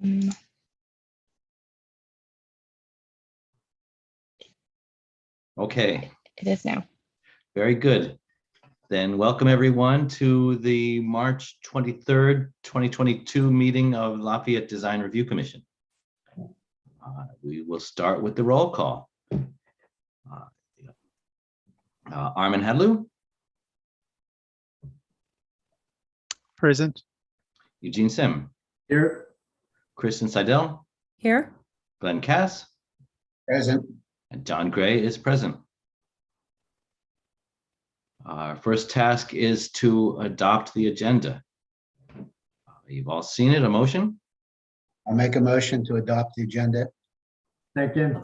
Um, Okay, It is now. very good. Then welcome everyone to the March 23rd, 2022 meeting of Lafayette Design Review Commission. We will start with the roll call. Armin Hadloo, Present. Eugene Sim, Here. Kristen Seidel, Here. Glenn Cass, Present. and John Gray is present. Our first task is to adopt the agenda. You've all seen it, a motion? I'll make a motion to adopt the agenda. Second.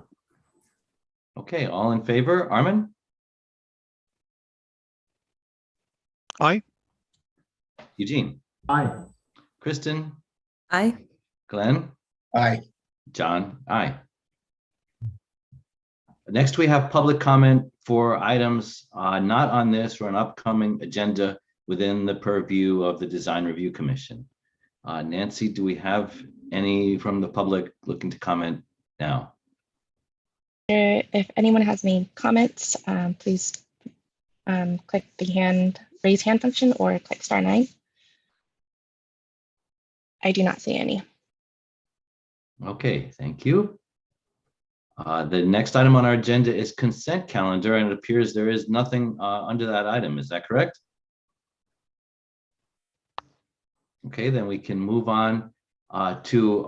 Okay, all in favor? Armin? Aye. Eugene? Aye. Kristen? Aye. Glenn? Aye. John? Aye. Next, we have public comment for items not on this or an upcoming agenda within the purview of the Design Review Commission. Nancy, do we have any from the public looking to comment now? If anyone has any comments, please click the raise hand function or click *9. I do not see any. Okay, thank you. The next item on our agenda is consent calendar, and it appears there is nothing under that item. Is that correct? Okay, then we can move on to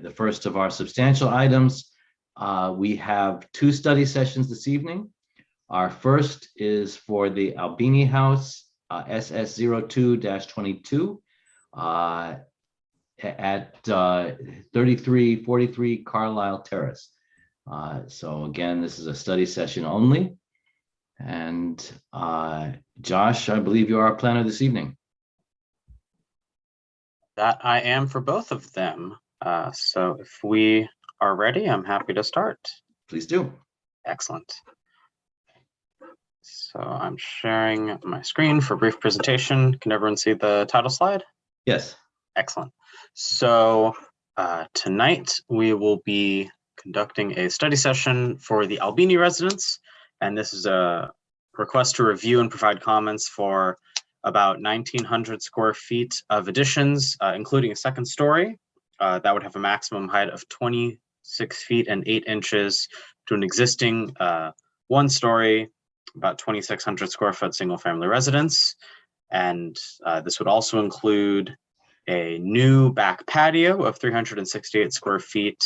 the first of our substantial items. We have two study sessions this evening. Our first is for the Albini House, SS02-22 at 3343 Carlisle Terrace. So again, this is a study session only. And Josh, I believe you are our planner this evening. That I am for both of them. So if we are ready, I'm happy to start. Please do. Excellent. So I'm sharing my screen for a brief presentation. Can everyone see the title slide? Yes. Excellent. So tonight we will be conducting a study session for the Albini residents, and this is a request to review and provide comments for about 1,900 square feet of additions, including a second story that would have a maximum height of 26 feet and 8 inches to an existing one story, about 2,600 square foot single family residence. And this would also include a new back patio of 368 square feet,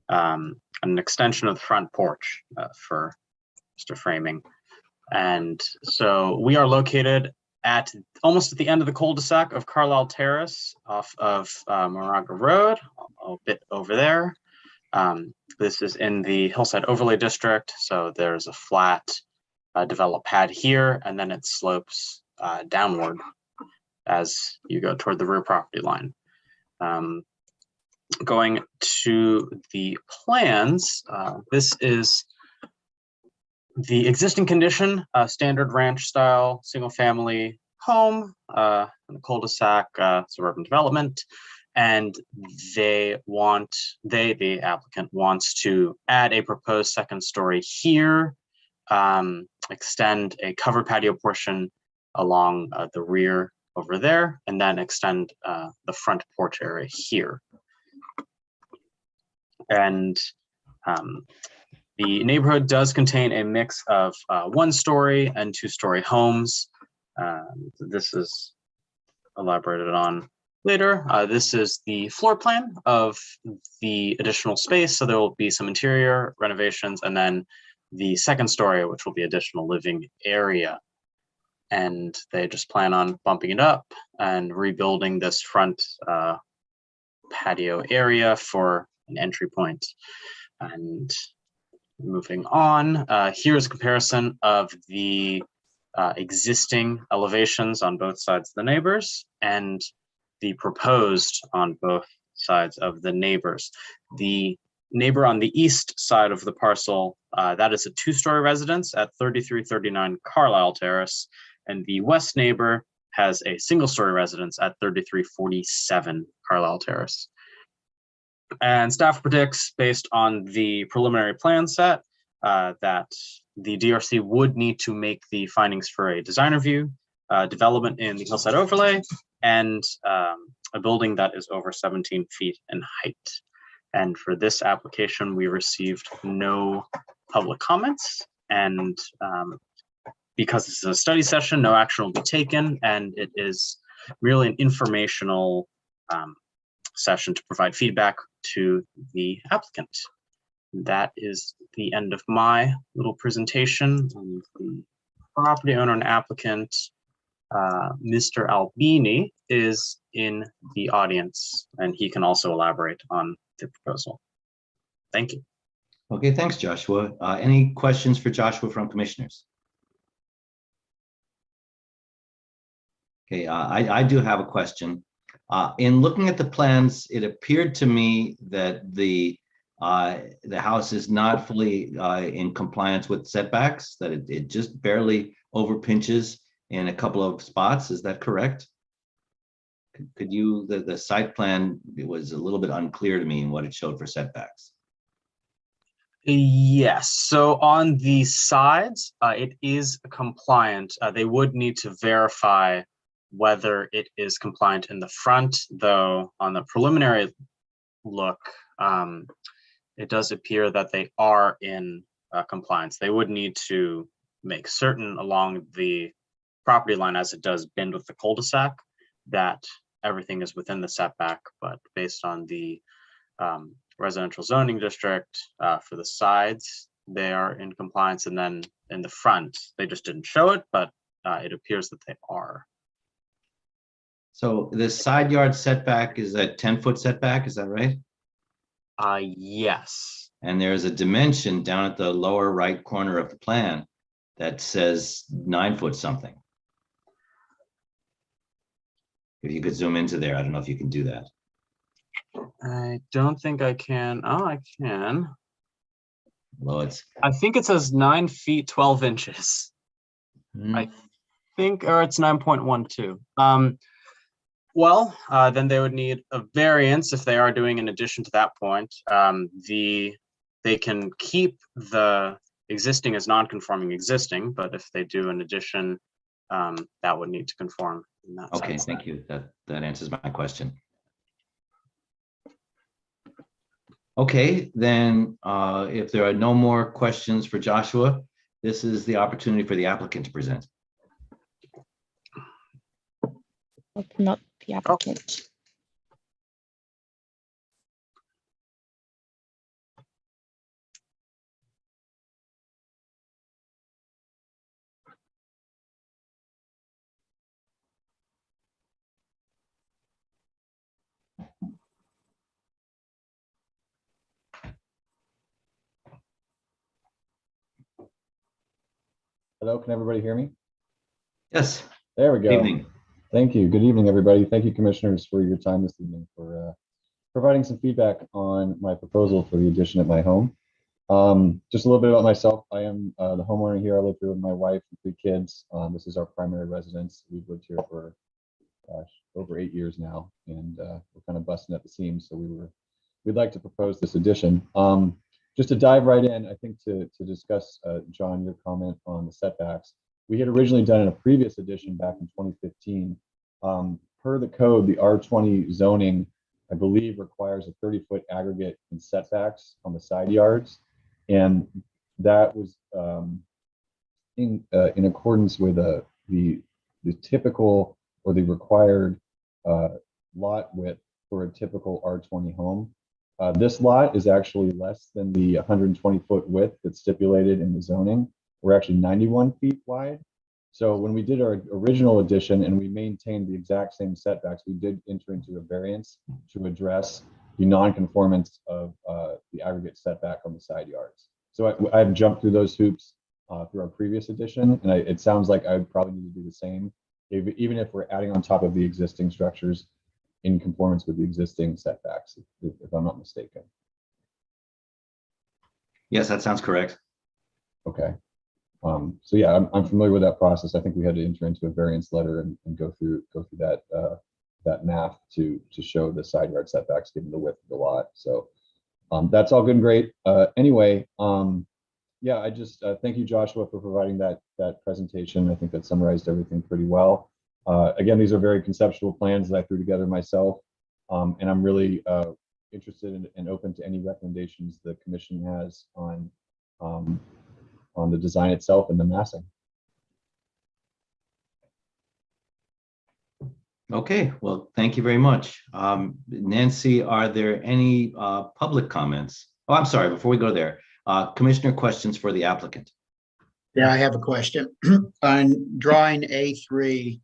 an extension of the front porch for Mr. Framing. And so we are located at almost at the end of the cul-de-sac of Carlisle Terrace off of Moraga Road, a bit over there. This is in the Hillside Overlay District. So there's a flat developed pad here, and then it slopes downward as you go toward the rear property line. Going to the plans, this is the existing condition, standard ranch style single family home in the cul-de-sac suburban development. And the applicant wants to add a proposed second story here, extend a covered patio portion along the rear over there, and then extend the front porch area here. And the neighborhood does contain a mix of 1-story and 2-story homes. This is elaborated on later. This is the floor plan of the additional space. So there will be some interior renovations, and then the second story, which will be additional living area. And they just plan on bumping it up and rebuilding this front patio area for an entry point. And moving on, here's a comparison of the existing elevations on both sides of the neighbors and the proposed on both sides of the neighbors. The neighbor on the east side of the parcel, that is a 2-story residence at 3339 Carlisle Terrace, and the west neighbor has a single-story residence at 3347 Carlisle Terrace. And staff predicts, based on the preliminary plan set, that the DRC would need to make the findings for a design review, development in the hillside overlay, and a building that is over 17 feet in height. And for this application, we received no public comments. And because this is a study session, no action will be taken, and it is merely an informational session to provide feedback to the applicant. That is the end of my little presentation. The property owner and applicant, Mr. Albini, is in the audience, and he can also elaborate on the proposal. Thank you. Okay, thanks, Joshua. Any questions for Joshua from commissioners? Okay, I do have a question. In looking at the plans, it appeared to me that the house is not fully in compliance with setbacks, that it just barely over pinches in a couple of spots. Is that correct? Could you, the site plan, it was a little bit unclear to me in what it showed for setbacks. Yes, so on the sides, it is compliant. They would need to verify whether it is compliant in the front, though on the preliminary look, it does appear that they are in compliance. They would need to make certain along the property line, as it does bend with the cul-de-sac, that everything is within the setback, but based on the residential zoning district, for the sides, they are in compliance, and then in the front, they just didn't show it, but it appears that they are. So the side yard setback is a 10-foot setback, is that right? Yes. And there's a dimension down at the lower right corner of the plan that says 9-foot something. If you could zoom into there, I don't know if you can do that. I don't think I can. Oh, I can. Well, it's. I think it says 9 feet 12 inches. I think, or it's 9.12. Well, then they would need a variance if they are doing an addition to that point. They can keep the existing as non-conforming existing, but if they do an addition, that would need to conform in that Okay, sense. thank you. That answers my question. Okay, then if there are no more questions for Joshua, this is the opportunity for the applicant to present. Open up the applicant. Hello, can everybody hear me? Yes, There we good go. evening. Thank you. Good evening, everybody. Thank you, commissioners, for your time this evening, for providing some feedback on my proposal for the addition at my home. Just a little bit about myself. I am the homeowner here. I live here with my wife and 3 kids. This is our primary residence. We've lived here for over 8 years now, and we're kind of busting at the seams. So we'd like to propose this addition. Just to dive right in, I think to discuss, John, your comment on the setbacks. We had originally done in a previous edition back in 2015. Per the code, the R20 zoning, I believe, requires a 30-foot aggregate in setbacks on the side yards. And that was in accordance with the typical or the required lot width for a typical R20 home. This lot is actually less than the 120-foot width that's stipulated in the zoning. We're actually 91 feet wide. So when we did our original addition and we maintained the exact same setbacks, we did enter into a variance to address the non-conformance of the aggregate setback on the side yards. So I've jumped through those hoops through our previous edition, and it sounds like I would probably need to do the same, even if we're adding on top of the existing structures in conformance with the existing setbacks, if I'm not mistaken. Yes, that sounds correct. Okay. So yeah, I'm familiar with that process. I think we had to enter into a variance letter and go through that that math to show the side yard setbacks given the width of the lot. So that's all good and great. Anyway, yeah, I just thank you, Joshua, for providing that presentation. I think that summarized everything pretty well. Again, these are very conceptual plans that I threw together myself, and I'm really interested in and open to any recommendations the commission has on the design itself and the massing. Okay, well, thank you very much. Nancy, are there any public comments? Oh, I'm sorry, before we go there, commissioner questions for the applicant. Yeah, I have a question. On drawing A3,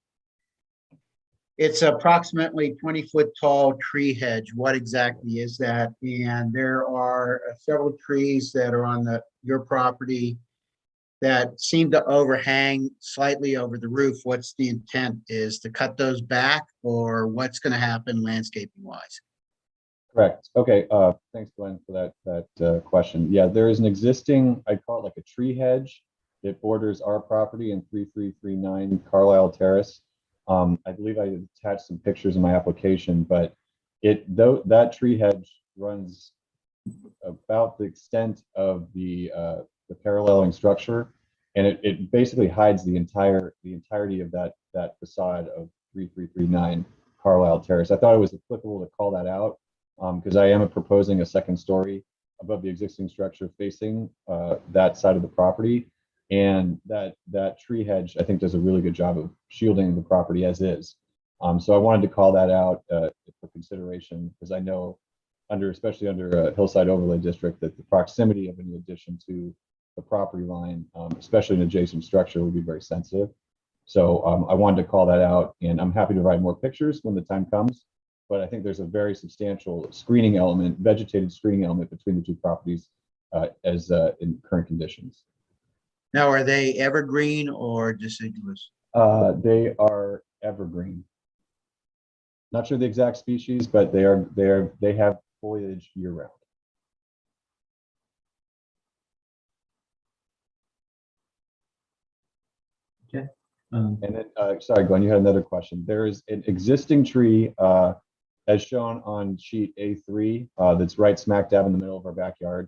it's approximately 20-foot tall tree hedge. What exactly is that? And there are several trees that are on your property that seem to overhang slightly over the roof. What's the intent? Is to cut those back, or what's going to happen landscaping wise? Correct. Okay. Thanks, Glenn, for that question. Yeah, there is an existing, I'd call it like a tree hedge that borders our property in 3339 Carlisle Terrace. I believe I attached some pictures in my application, but that tree hedge runs about the extent of the paralleling structure, and it basically hides the entirety of that facade of 3339 Carlisle Terrace. I thought it was applicable to call that out because I am proposing a second story above the existing structure facing that side of the property. And that tree hedge, I think, does a really good job of shielding the property as is. So I wanted to call that out for consideration, because I know, especially under a hillside overlay district, that the proximity of any addition to the property line, especially an adjacent structure, would be very sensitive. So I wanted to call that out, and I'm happy to provide more pictures when the time comes. But I think there's a very substantial screening element, vegetated screening element between the two properties as in current conditions. Now, are they evergreen or deciduous? They are evergreen. Not sure the exact species, but they have foliage year round. Okay. And then, sorry, Glenn, you had another question. There is an existing tree, as shown on sheet A3, that's right smack dab in the middle of our backyard.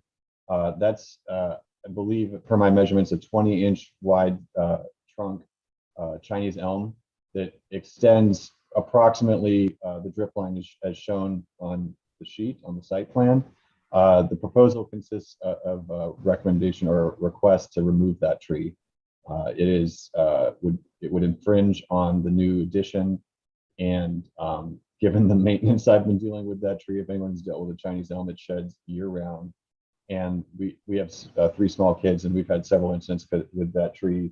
That's, I believe, per my measurements, a 20-inch wide trunk Chinese elm that extends approximately the drip line as shown on the sheet on the site plan. The proposal consists of a recommendation or a request to remove that tree. It would infringe on the new addition, and given the maintenance I've been dealing with that tree, if anyone's dealt with a Chinese elm, it sheds year round. And we have 3 small kids, and we've had several incidents with that tree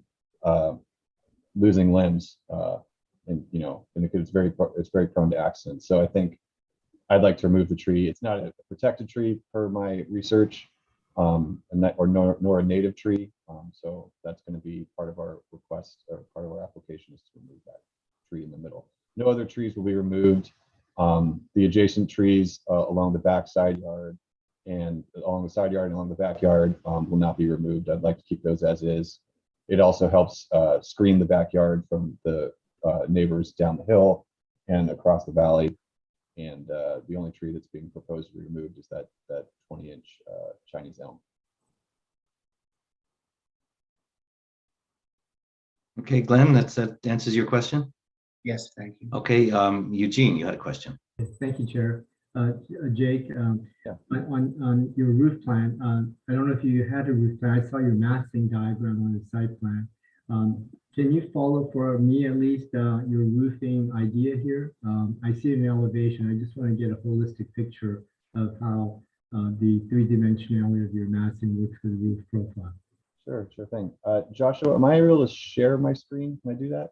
losing limbs, and it's very prone to accidents. So I think I'd like to remove the tree. It's not a protected tree per my research, nor a native tree. So that's going to be part of our request, or part of our application, is to remove that tree in the middle. No other trees will be removed. The adjacent trees along the back side yard and along the side yard and along the backyard will not be removed. I'd like to keep those as is. It also helps screen the backyard from the neighbors down the hill and across the valley. And the only tree that's being proposed to be removed is that 20-inch Chinese elm. Okay, Glenn, that answers your question. Yes, thank you. Okay, Eugene, you had a question. Thank you, Chair. Jake, Yeah. on your roof plan, I don't know if you had a roof plan. I saw your massing diagram on the site plan. Can you follow, for me at least, your roofing idea here? I see it in elevation. I just want to get a holistic picture of how the 3-dimensionality of your massing works for the roof profile. Sure thing. Joshua, am I able to share my screen? Can I do that?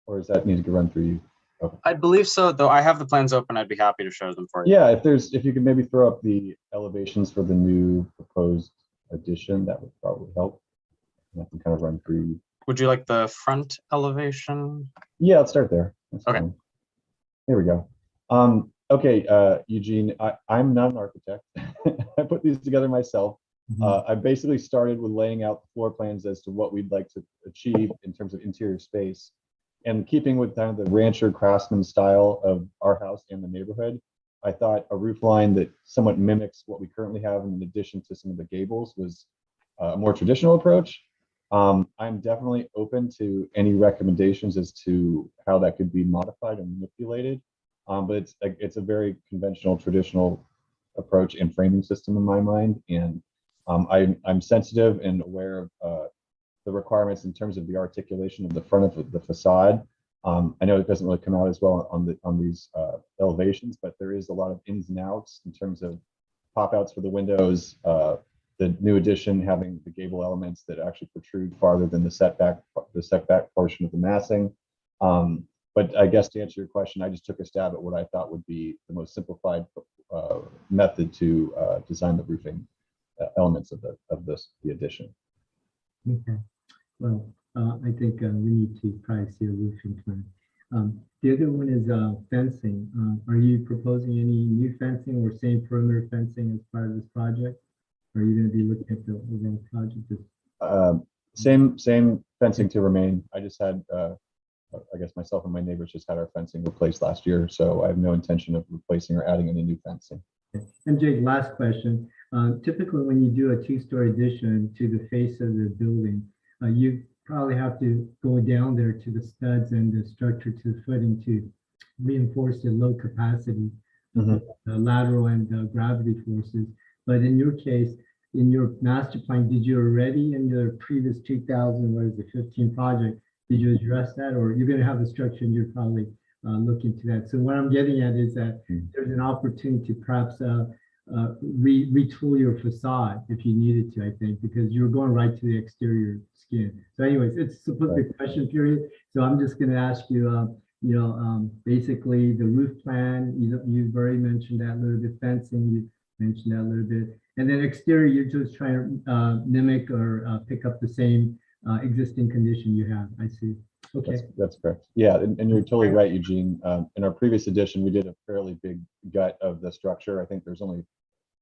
Or does that need to run through you? Okay. I believe so, though I have the plans open. I'd be happy to show them for you. Yeah, if you could maybe throw up the elevations for the new proposed addition, that would probably help. And I can kind of run through. Would you like the front elevation? Yeah, let's start there. That's Okay. fine. Here we go. Okay, Eugene, I'm not an architect. I put these together myself. I basically started with laying out the floor plans as to what we'd like to achieve in terms of interior space. And keeping with kind of the rancher craftsman style of our house and the neighborhood, I thought a roof line that somewhat mimics what we currently have in addition to some of the gables was a more traditional approach. I'm definitely open to any recommendations as to how that could be modified and manipulated. But it's a very conventional, traditional approach and framing system in my mind. And I'm sensitive and aware of the requirements in terms of the articulation of the front of the facade. I know it doesn't really come out as well on these elevations, but there is a lot of ins and outs in terms of pop outs for the windows, the new addition having the gable elements that actually protrude farther than the setback portion of the massing. But I guess to answer your question, I just took a stab at what I thought would be the most simplified method to design the roofing elements of the addition. Okay. Well, I think we need to probably see a roofing plan. The other one is fencing. Are you proposing any new fencing or same perimeter fencing as part of this project? Or are you going to be looking at the overall project? Same fencing to remain. I just had, I guess myself and my neighbors just had our fencing replaced last year, so I have no intention of replacing or adding any new fencing. Okay. And Jake, last question. Typically, when you do a two-story addition to the face of the building, you probably have to go down there to the studs and the structure to the footing to reinforce the low capacity, the lateral and the gravity forces. But in your case, in your master plan, did you already in your previous 2015 project, did you address that, or you're going to have the structure and you're probably look into that? So what I'm getting at is that there's an opportunity to perhaps retool your facade if you needed to, I think, because you're going right to the exterior skin. So anyways, it's supposed to be a question period. So I'm just going to ask you, basically the roof plan, you've already mentioned that a little bit, fencing, you mentioned that a little bit. And then exterior, you're just trying to mimic or pick up the same existing condition you have. I see. Okay. That's correct. Yeah, and you're totally right, Eugene. In our previous edition, we did a fairly big gut of the structure. I think there's only a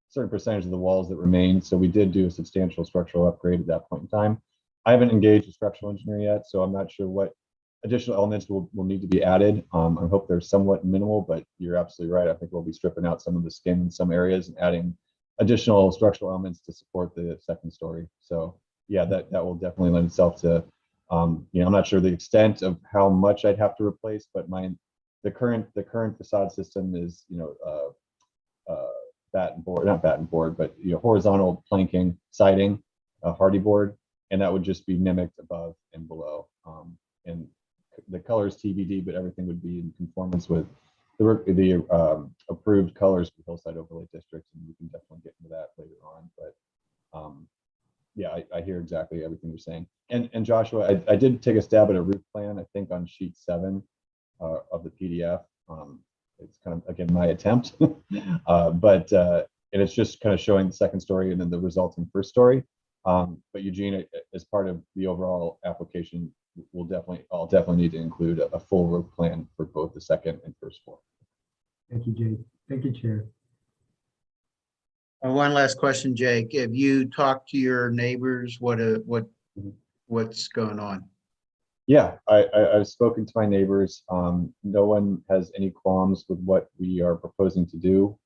certain percentage of the walls that remain. So we did do a substantial structural upgrade at that point in time. I haven't engaged a structural engineer yet, so I'm not sure what additional elements will need to be added. I hope they're somewhat minimal, but you're absolutely right. I think we'll be stripping out some of the skin in some areas and adding additional structural elements to support the second story. So yeah, that will definitely lend itself to, I'm not sure the extent of how much I'd have to replace, but the current facade system is, batten board, not batten board, but horizontal planking siding, hardy board, and that would just be mimicked above and below. And the colors TBD, but everything would be in conformance with the approved colors for Hillside Overlay District, and we can definitely get into that later on. But yeah, I hear exactly everything you're saying. And Joshua, I did take a stab at a roof plan, I think on sheet 7 of the PDF. It's kind of, again, my attempt, but and it's just kind of showing the second story and then the resulting first story. But Eugene, as part of the overall application, I'll definitely need to include a full roof plan for both the second and first floor. Thank you, Jake. Thank you, Chair. One last question, Jake. Have you talked to your neighbors? What's going on? Yeah, I've spoken to my neighbors. No one has any qualms with what we are proposing to do.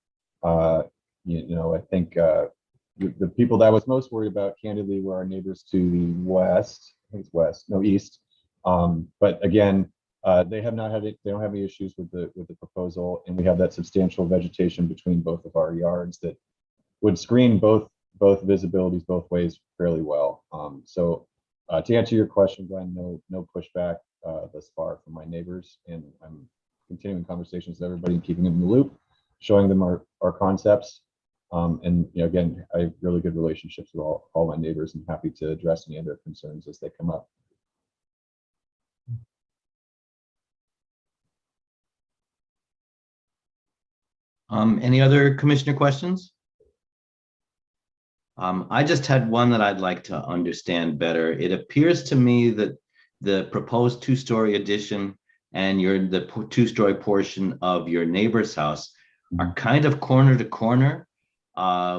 I think the people that I was most worried about, candidly, were our neighbors to the west. I think it's east. But again, they don't have any issues with the proposal, and we have that substantial vegetation between both of our yards that would screen both visibilities both ways fairly well. So to answer your question, Glenn, no pushback thus far from my neighbors, and I'm continuing conversations with everybody and keeping them in the loop, showing them our concepts. And again, I have really good relationships with all my neighbors, and happy to address any of their concerns as they come up. Any other commissioner questions? I just had one that I'd like to understand better. It appears to me that the proposed two-story addition and the two-story portion of your neighbor's house are kind of corner to corner,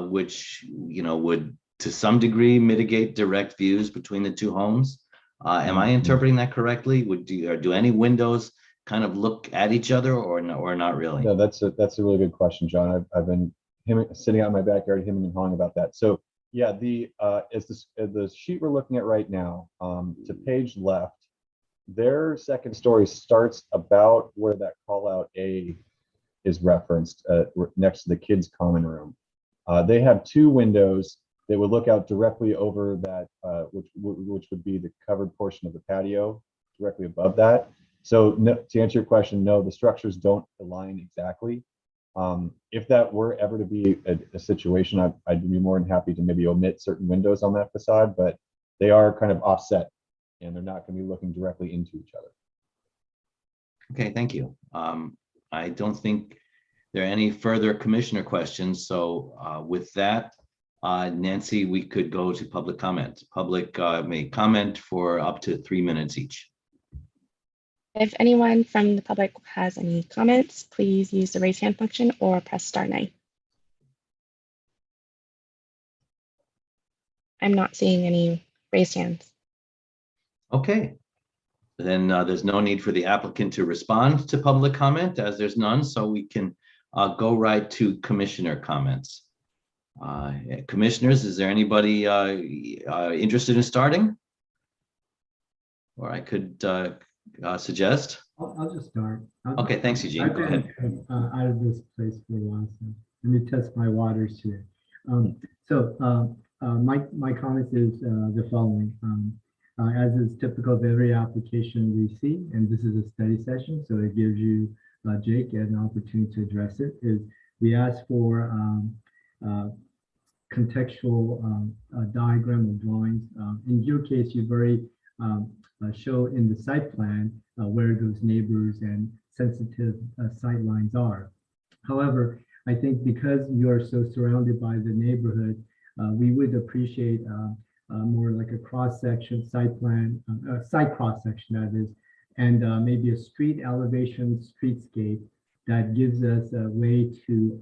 which would to some degree mitigate direct views between the two homes. Am I interpreting that correctly? Do any windows kind of look at each other or not really? No, that's a really good question, John. I've been sitting out in my backyard, hemming and hawing about that. So yeah, the sheet we're looking at right now, to page left, their second story starts about where that call out A is referenced, next to the kids' common room. They have two windows that would look out directly over that, which would be the covered portion of the patio directly above that. So no, to answer your question, no, the structures don't align exactly. If that were ever to be a situation, I'd be more than happy to maybe omit certain windows on that facade, but they are kind of offset and they're not going to be looking directly into each other. Okay, thank you. I don't think there are any further commissioner questions. So with that, Nancy, we could go to public comment. Public may comment for up to 3 minutes each. If anyone from the public has any comments, please use the raise hand function or press *9. I'm not seeing any raised hands. Okay, then there's no need for the applicant to respond to public comment as there's none, so we can go right to commissioner comments. Commissioners, is there anybody interested in starting? Or I could suggest. I'll just start. Okay, thanks, Eugene. Go ahead. Out of this place for a while, so let me test my waters here. My comments is the following. As is typical of every application we see, and this is a study session, so it gives you, Jake, an opportunity to address it, is we ask for contextual diagram or drawings. In your case, you've already show in the site plan where those neighbors and sensitive sight lines are. However, I think because you are so surrounded by the neighborhood, we would appreciate more like a cross-section site plan, site cross-section that is, and maybe a street elevation streetscape that gives us a way to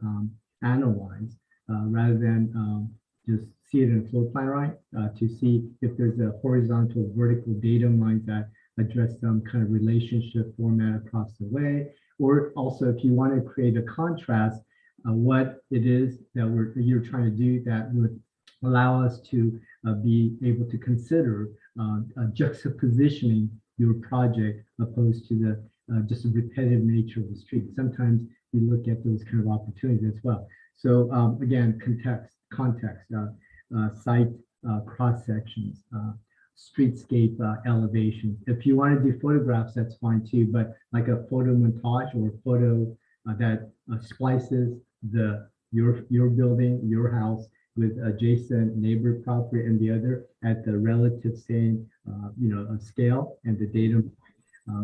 analyze rather than just see it in a floor plan, right? To see if there's a horizontal, vertical datum lines that address some kind of relationship format across the way, or also if you want to create a contrast, what it is that you're trying to do that would allow us to be able to consider juxtapositioning your project opposed to the just a repetitive nature of the street. Sometimes we look at those kind of opportunities as well. So again, context, site cross sections, streetscape elevation. If you want to do photographs, that's fine too, but like a photo montage or photo that splices your building, your house with adjacent neighbor property and the other at the relative same scale and the data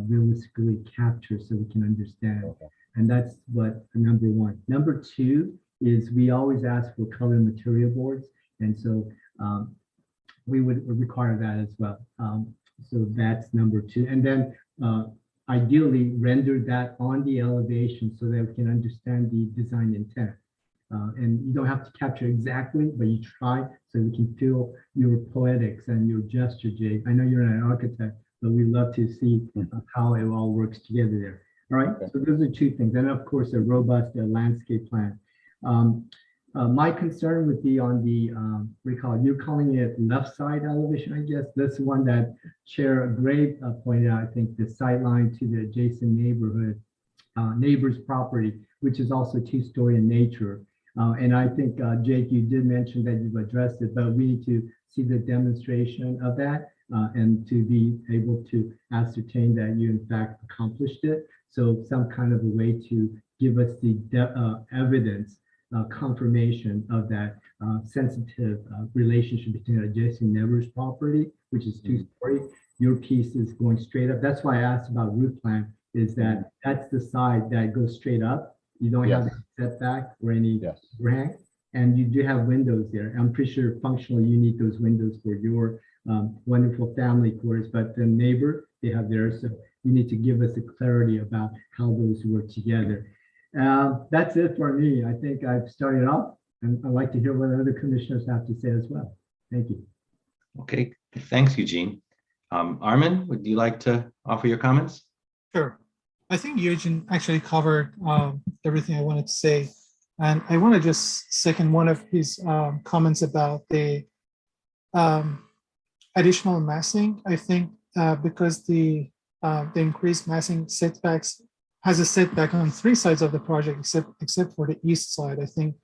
realistically captured so we can understand. And that's what number one. Number two is we always ask for color material boards, and so we would require that as well. So that's number two. And then ideally render that on the elevation so that we can understand the design intent. And you don't have to capture exactly, but you try so we can feel your poetics and your gesture, Jake. I know you're an architect, but we love to see how it all works together there. All right, so those are two things. And of course, a robust landscape plan. My concern would be on the, you're calling it left side elevation, I guess. That's the one that Chair Gray pointed out, I think the sight line to the adjacent neighbor's property, which is also two-story in nature. And I think, Jake, you did mention that you've addressed it, but we need to see the demonstration of that and to be able to ascertain that you in fact accomplished it. So some kind of a way to give us the evidence, confirmation of that sensitive relationship between adjacent neighbor's property, which is two-story. Your piece is going straight up. That's why I asked about roof plan, is that that's the side that goes straight up. You don't have any setback or any overhang, and you do have windows there. I'm pretty sure functionally you need those windows for your wonderful family quarters, but the neighbor, they have theirs. So you need to give us a clarity about how those work together. That's it for me. I think I've started off, and I'd like to hear what other commissioners have to say as well. Thank you. Okay, thanks, Eugene. Armin, would you like to offer your comments? Sure. I think Eugene actually covered everything I wanted to say. And I want to just second one of his comments about the additional massing. I think because the increased massing setbacks has a setback on 3 sides of the project, except for the east side. I think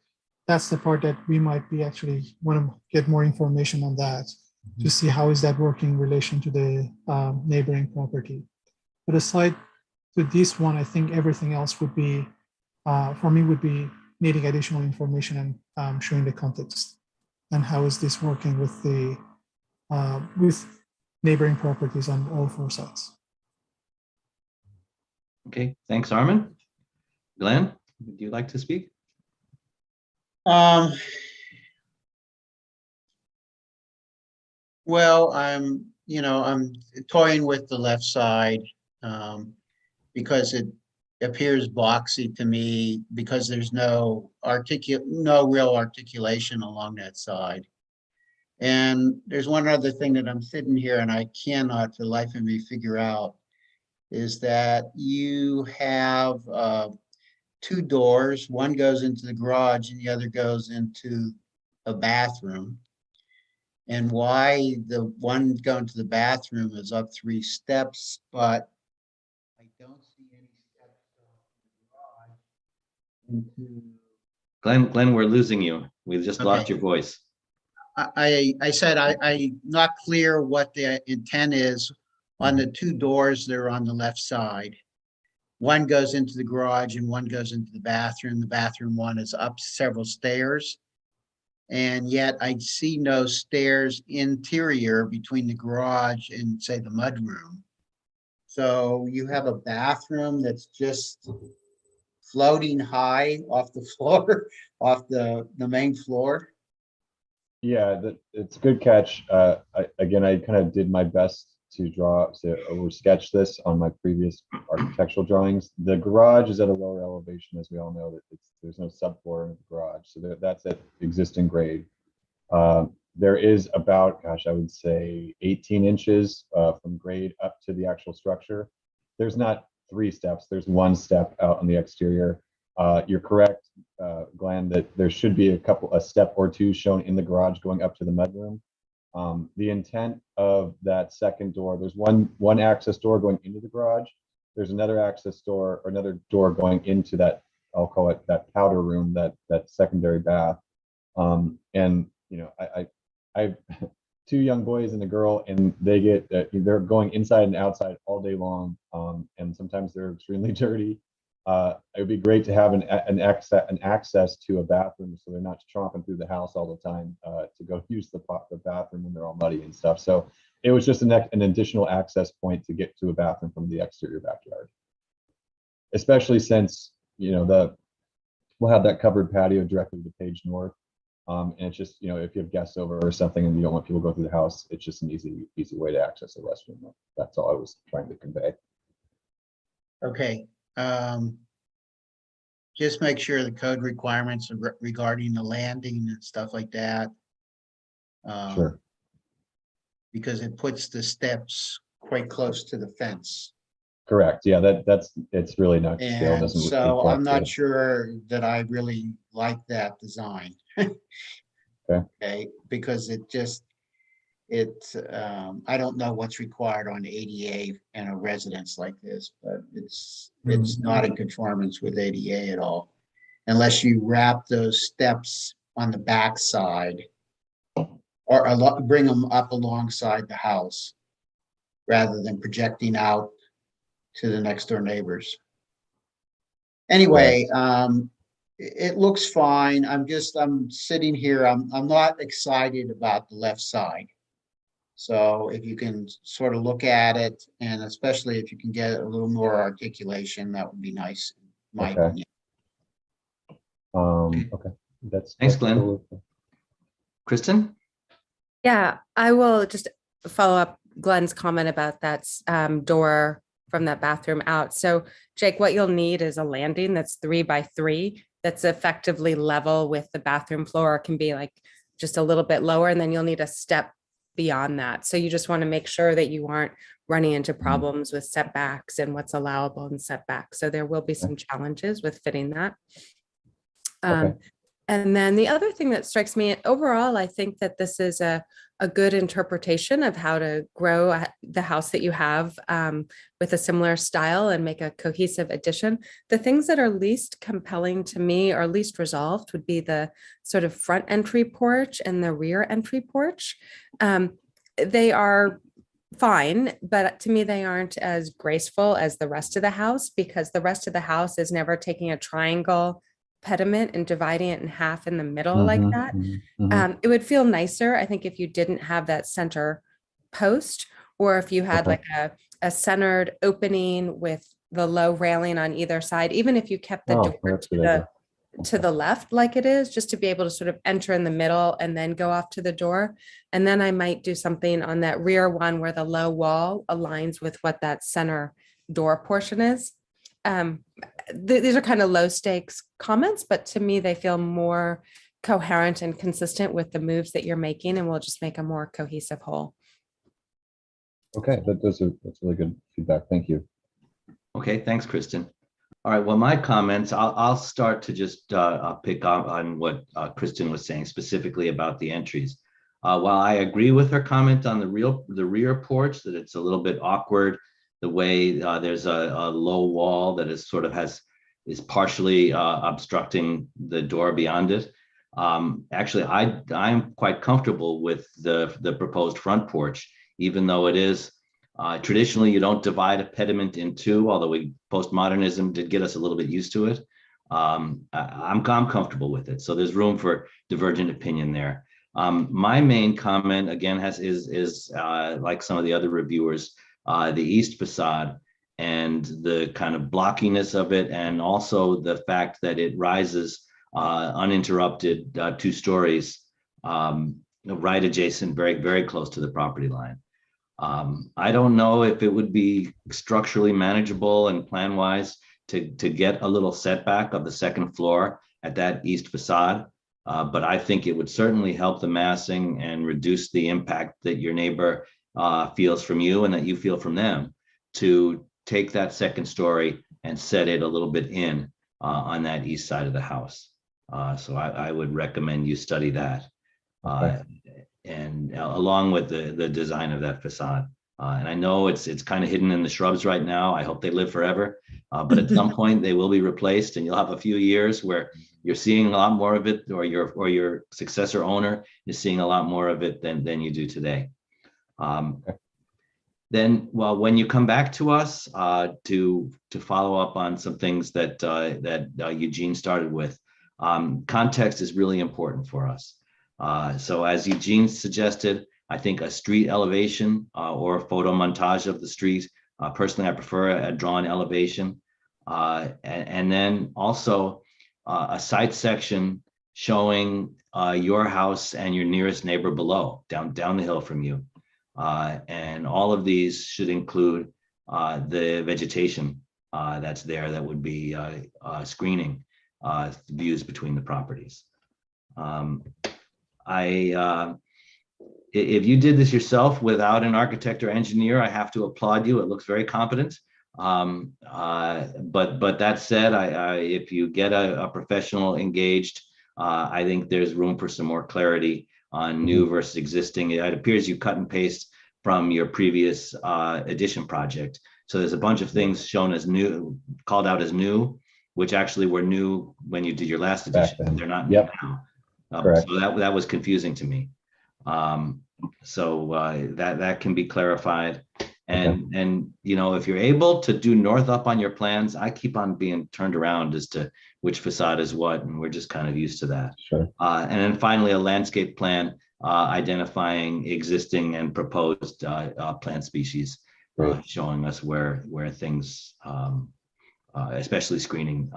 that's the part that we might be actually want to get more information on that to see how is that working in relation to the neighboring property. But aside to this one, I think everything else would be, for me, would be needing additional information and showing the context and how is this working with the with neighboring properties on all 4 sides. Okay, thanks, Armin. Glenn, would you like to speak? Well, I'm toying with the left side because it appears boxy to me because there's no real articulation along that side. And there's one other thing that I'm sitting here and I cannot for the life of me figure out is that you have 2 doors. One goes into the garage and the other goes into a bathroom. And why the one going to the bathroom is up 3 steps, but I don't see any steps off the garage into. Glenn, we're losing you. We just lost Okay. your voice. I said I'm not clear what the intent is on the 2 doors that are on the left side. One goes into the garage and one goes into the bathroom. The bathroom one is up several stairs. And yet I see no stairs interior between the garage and say the mudroom. So you have a bathroom that's just floating high off the floor, off the main floor. Yeah, it's a good catch. Again, I kind of did my best to over sketch this on my previous architectural drawings. The garage is at a lower elevation, as we all know, that there's no subfloor in the garage, so that's at existing grade. There is about, gosh, I would say 18 inches from grade up to the actual structure. There's not 3 steps, there's 1 step out on the exterior. You're correct, Glenn, that there should be a step or 2 shown in the garage going up to the mudroom. The intent of that second door, there's one access door going into the garage. There's another access door or another door going into that, I'll call it that powder room, that secondary bath. And I have 2 young boys and a girl, and they're going inside and outside all day long, and sometimes they're extremely dirty. It would be great to have an access to a bathroom so they're not tromping through the house all the time to go use the bathroom when they're all muddy and stuff. So it was just an additional access point to get to a bathroom from the exterior backyard. Especially since, we'll have that covered patio directly to page north. And it's just, if you have guests over or something and you don't want people to go through the house, it's just an easy way to access a restroom. That's all I was trying to convey. Okay. Just make sure the code requirements regarding the landing and stuff like that. Sure. Because it puts the steps quite close to the fence. Correct. Yeah, it's really not scale. And Doesn't so I'm not good. sure that I really like that design. Okay, because I don't know what's required on ADA in a residence like this, but it's not in conformance with ADA at all. Unless you wrap those steps on the back side or bring them up alongside the house rather than projecting out to the next door neighbors. Anyway, it looks fine. I'm sitting here. I'm not excited about the left side. So if you can sort of look at it, and especially if you can get a little more articulation, that would be nice, in my opinion. Okay. Thanks, Glenn. Cool. Kristen? Yeah, I will just follow up Glenn's comment about that door from that bathroom out. So Jake, what you'll need is a landing that's 3 by 3 that's effectively level with the bathroom floor. It can be like just a little bit lower, and then you'll need a step beyond that. So you just want to make sure that you aren't running into problems with setbacks and what's allowable in setbacks. So there will be some challenges with fitting that. And then the other thing that strikes me overall, I think that this is a good interpretation of how to grow the house that you have with a similar style and make a cohesive addition. The things that are least compelling to me or least resolved would be the sort of front entry porch and the rear entry porch. They are fine, but to me, they aren't as graceful as the rest of the house, because the rest of the house is never taking a triangle pediment and dividing it in half in the middle like that. It would feel nicer, I think, if you didn't have that center post, or if you had like a centered opening with the low railing on either side, even if you kept the door to the left like it is, just to be able to sort of enter in the middle and then go off to the door. And then I might do something on that rear one where the low wall aligns with what that center door portion is. These are kind of low stakes comments, but to me, they feel more coherent and consistent with the moves that you're making, and will just make a more cohesive whole. Okay, that's really good feedback. Thank you. Okay, thanks, Kristen. All right, well, my comments, I'll start to just pick up on what Kristen was saying specifically about the entries. While I agree with her comment on the rear porch, that it's a little bit awkward, the way there's a low wall that is is partially obstructing the door beyond it. Actually, I'm quite comfortable with the proposed front porch, even though it is traditionally you don't divide a pediment in two, although postmodernism did get us a little bit used to it. I'm comfortable with it, so there's room for divergent opinion there. My main comment again is like some of the other reviewers, the east facade and the kind of blockiness of it, and also the fact that it rises uninterrupted 2 stories right adjacent, very, very close to the property line. I don't know if it would be structurally manageable and plan-wise to get a little setback of the 2nd floor at that east facade, but I think it would certainly help the massing and reduce the impact that your neighbor feels from you and that you feel from them, to take that 2nd story and set it a little bit in on that east side of the house. So I would recommend you study that, and along with the design of that facade. And I know it's kind of hidden in the shrubs right now. I hope they live forever, but at some point they will be replaced, and you'll have a few years where you're seeing a lot more of it, or your successor owner is seeing a lot more of it than you do today. Then, well, when you come back to us to follow up on some things that Eugene started with, context is really important for us. So as Eugene suggested, I think a street elevation or a photo montage of the street. Personally, I prefer a drawn elevation, and then also a site section showing your house and your nearest neighbor below, down the hill from you. And all of these should include the vegetation that's there that would be screening views between the properties. If you did this yourself without an architect or engineer, I have to applaud you. It looks very competent. But that said, if you get a professional engaged, I think there's room for some more clarity on new versus existing. It appears you cut and paste from your previous addition project. So there's a bunch of things shown as new, called out as new, which actually were new when you did your last edition. They're not new now. So that was confusing to me. So that can be clarified. And you know, if you're able to do north up on your plans, I keep on being turned around as to which facade is what, and we're just kind of used to that. Sure. And then finally, a landscape plan identifying existing and proposed plant species, showing us where things, especially screening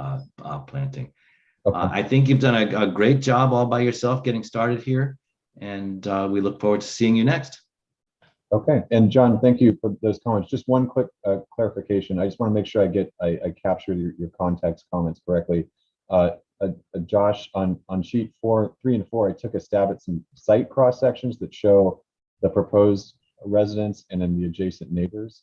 planting. I think you've done a great job all by yourself getting started here, and we look forward to seeing you next. Okay, and John, thank you for those comments. Just one quick clarification. I just want to make sure I captured your context comments correctly. Josh, on sheet 3 and 4, I took a stab at some site cross sections that show the proposed residence and then the adjacent neighbors.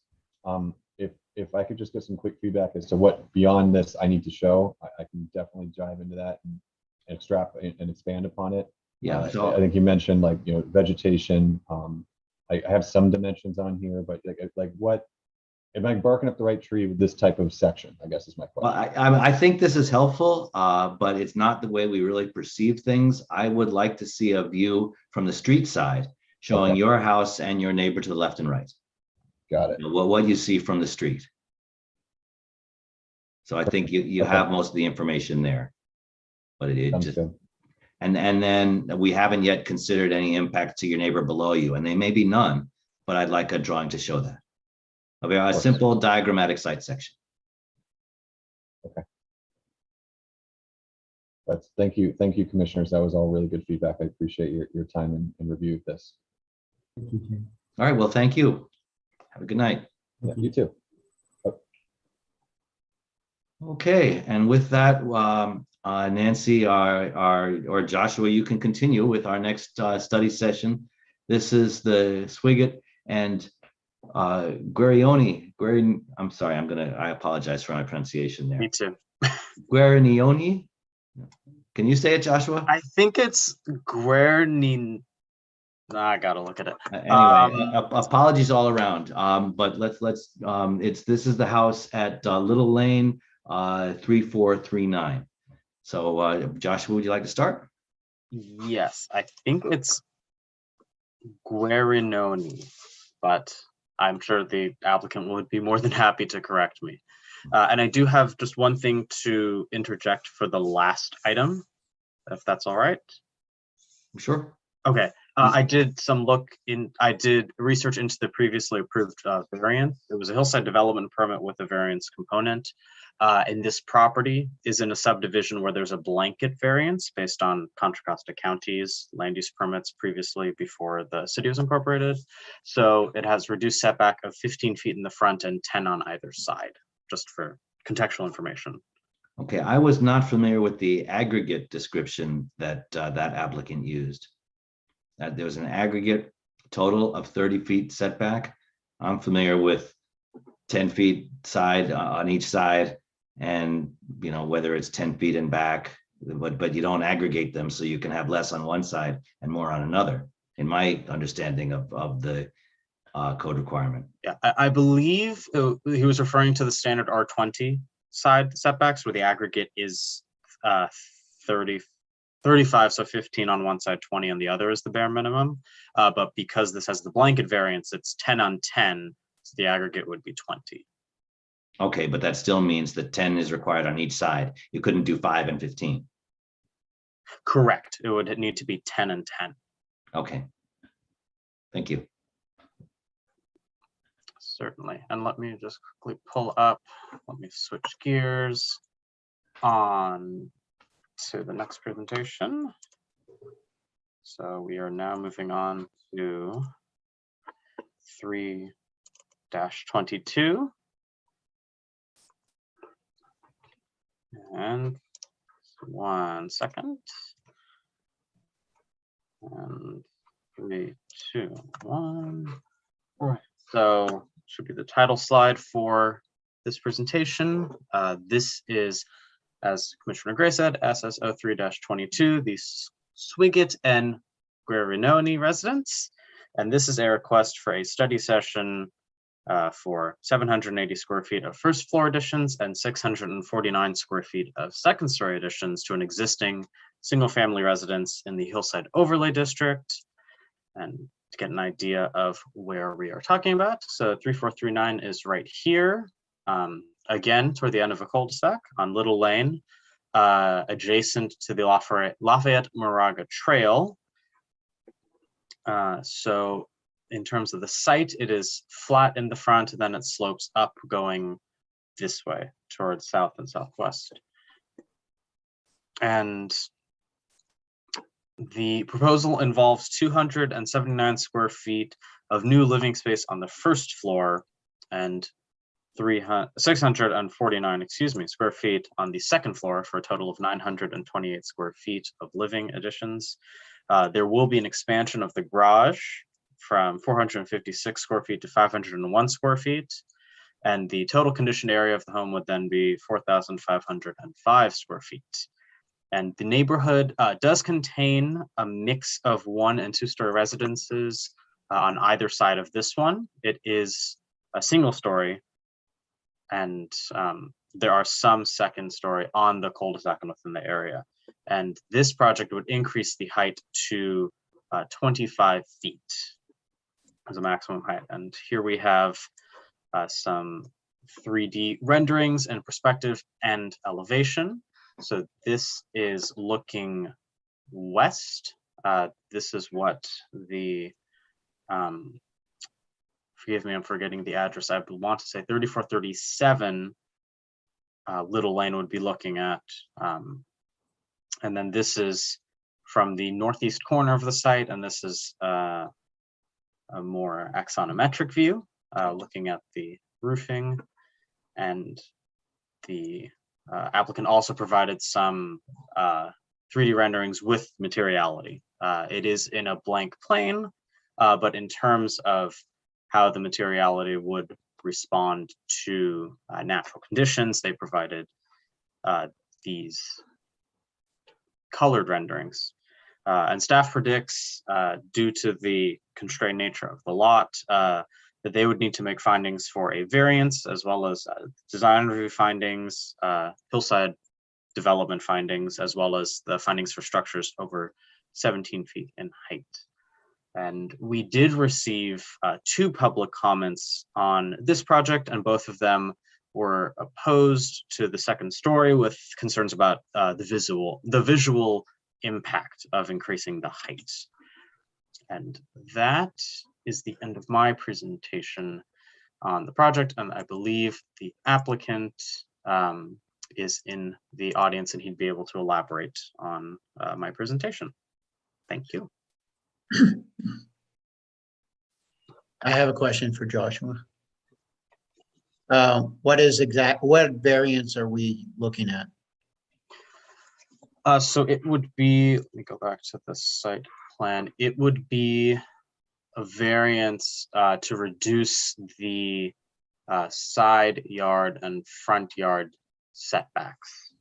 If I could just get some quick feedback as to what beyond this I need to show, I can definitely dive into that and extrapolate and expand upon it. Yeah, I so think you mentioned like, vegetation. I have some dimensions on here, but like what, am I barking up the right tree with this type of section? I guess is my well, question. I think this is helpful, but it's not the way we really perceive things. I would like to see a view from the street side showing Okay. your house and your neighbor to the left and right. Got it. What you see from the street. So I think you Okay. have most of the information there. But it Sounds just, good. and then we haven't yet considered any impact to your neighbor below you, and they may be none, but I'd like a drawing to show that. A very course. simple diagrammatic site section. Thank you, commissioners. That was all really good feedback. I appreciate your time and review of this. Thank you, Jim. All right, well, thank you. Have a good night. Yeah, you too. Okay, and with that, Nancy or Joshua, you can continue with our next study session. This is the Swiggett and Guarioni. I'm sorry, I apologize for my pronunciation there. Me too. Guarinioni. Can you say it, Joshua? I think it's Guernin. I gotta look at it. Anyway, apologies all around. But this is the house at Little Lane, 3439. So Joshua, would you like to start? Yes, I think it's Guerinoni, but I'm sure the applicant would be more than happy to correct me. And I do have just one thing to interject for the last item, if that's all right. Sure. Okay. I did research into the previously approved variance. It was a hillside development permit with a variance component. And this property is in a subdivision where there's a blanket variance based on Contra Costa County's land use permits previously before the city was incorporated. So it has reduced setback of 15 feet in the front and 10 on either side, just for contextual information. Okay, I was not familiar with the aggregate description that that applicant used. There was an aggregate total of 30 feet setback. I'm familiar with 10 feet side on each side, and whether it's 10 feet in back, but you don't aggregate them, so you can have less on one side and more on another, in my understanding of the code requirement. Yeah, I believe he was referring to the standard R20 side setbacks where the aggregate is 35, so 15 on one side, 20 on the other is the bare minimum. But because this has the blanket variance, it's 10 on 10, so the aggregate would be 20. Okay, but that still means that 10 is required on each side. You couldn't do 5 and 15. Correct. It would need to be 10 and 10. Okay. Thank you. Certainly. And let me just quickly pull up. Let me switch gears on to the next presentation. So we are now moving on to 3-22. And 1 second. And 3, 2, 1. All right. So should be the title slide for this presentation. This is, as Commissioner Gray said, SS03-22, the Swiggett and Guerinoni residence. And this is a request for a study session for 780 square feet of first floor additions and 649 square feet of second story additions to an existing single family residence in the Hillside Overlay District. And to get an idea of where we are talking about. So 3439 is right here, again, toward the end of a cul-de-sac on Little Lane, adjacent to the Lafayette Moraga Trail. So in terms of the site, it is flat in the front, and then it slopes up going this way towards south and southwest. And the proposal involves 279 square feet of new living space on the first floor and 649, square feet on the second floor for a total of 928 square feet of living additions. There will be an expansion of the garage from 456 square feet to 501 square feet. And the total conditioned area of the home would then be 4,505 square feet. And the neighborhood does contain a mix of 1- and 2-story residences on either side of this one. It is a single story, and there are some second story on the cul-de-sac and within the area. And this project would increase the height to 25 feet as a maximum height. And here we have some 3D renderings and perspective and elevation. So this is looking west. This is what the, forgive me, I'm forgetting the address. I want to say 3437 Little Lane would be looking at. And then this is from the northeast corner of the site, and this is a more axonometric view, looking at the roofing. And the applicant also provided some 3D renderings with materiality. It is in a blank plane, but in terms of how the materiality would respond to natural conditions, they provided these colored renderings. And staff predicts, due to the constrained nature of the lot, that they would need to make findings for a variance, as well as design review findings, hillside development findings, as well as the findings for structures over 17 feet in height. And we did receive 2 public comments on this project, and both of them were opposed to the second story with concerns about the visual impact of increasing the height. And that is the end of my presentation on the project, and I believe the applicant is in the audience, and he'd be able to elaborate on my presentation. Thank you. I have a question for Joshua. What variance are we looking at? So it would be, let me go back to the site plan. It would be a variance to reduce the side yard and front yard setbacks.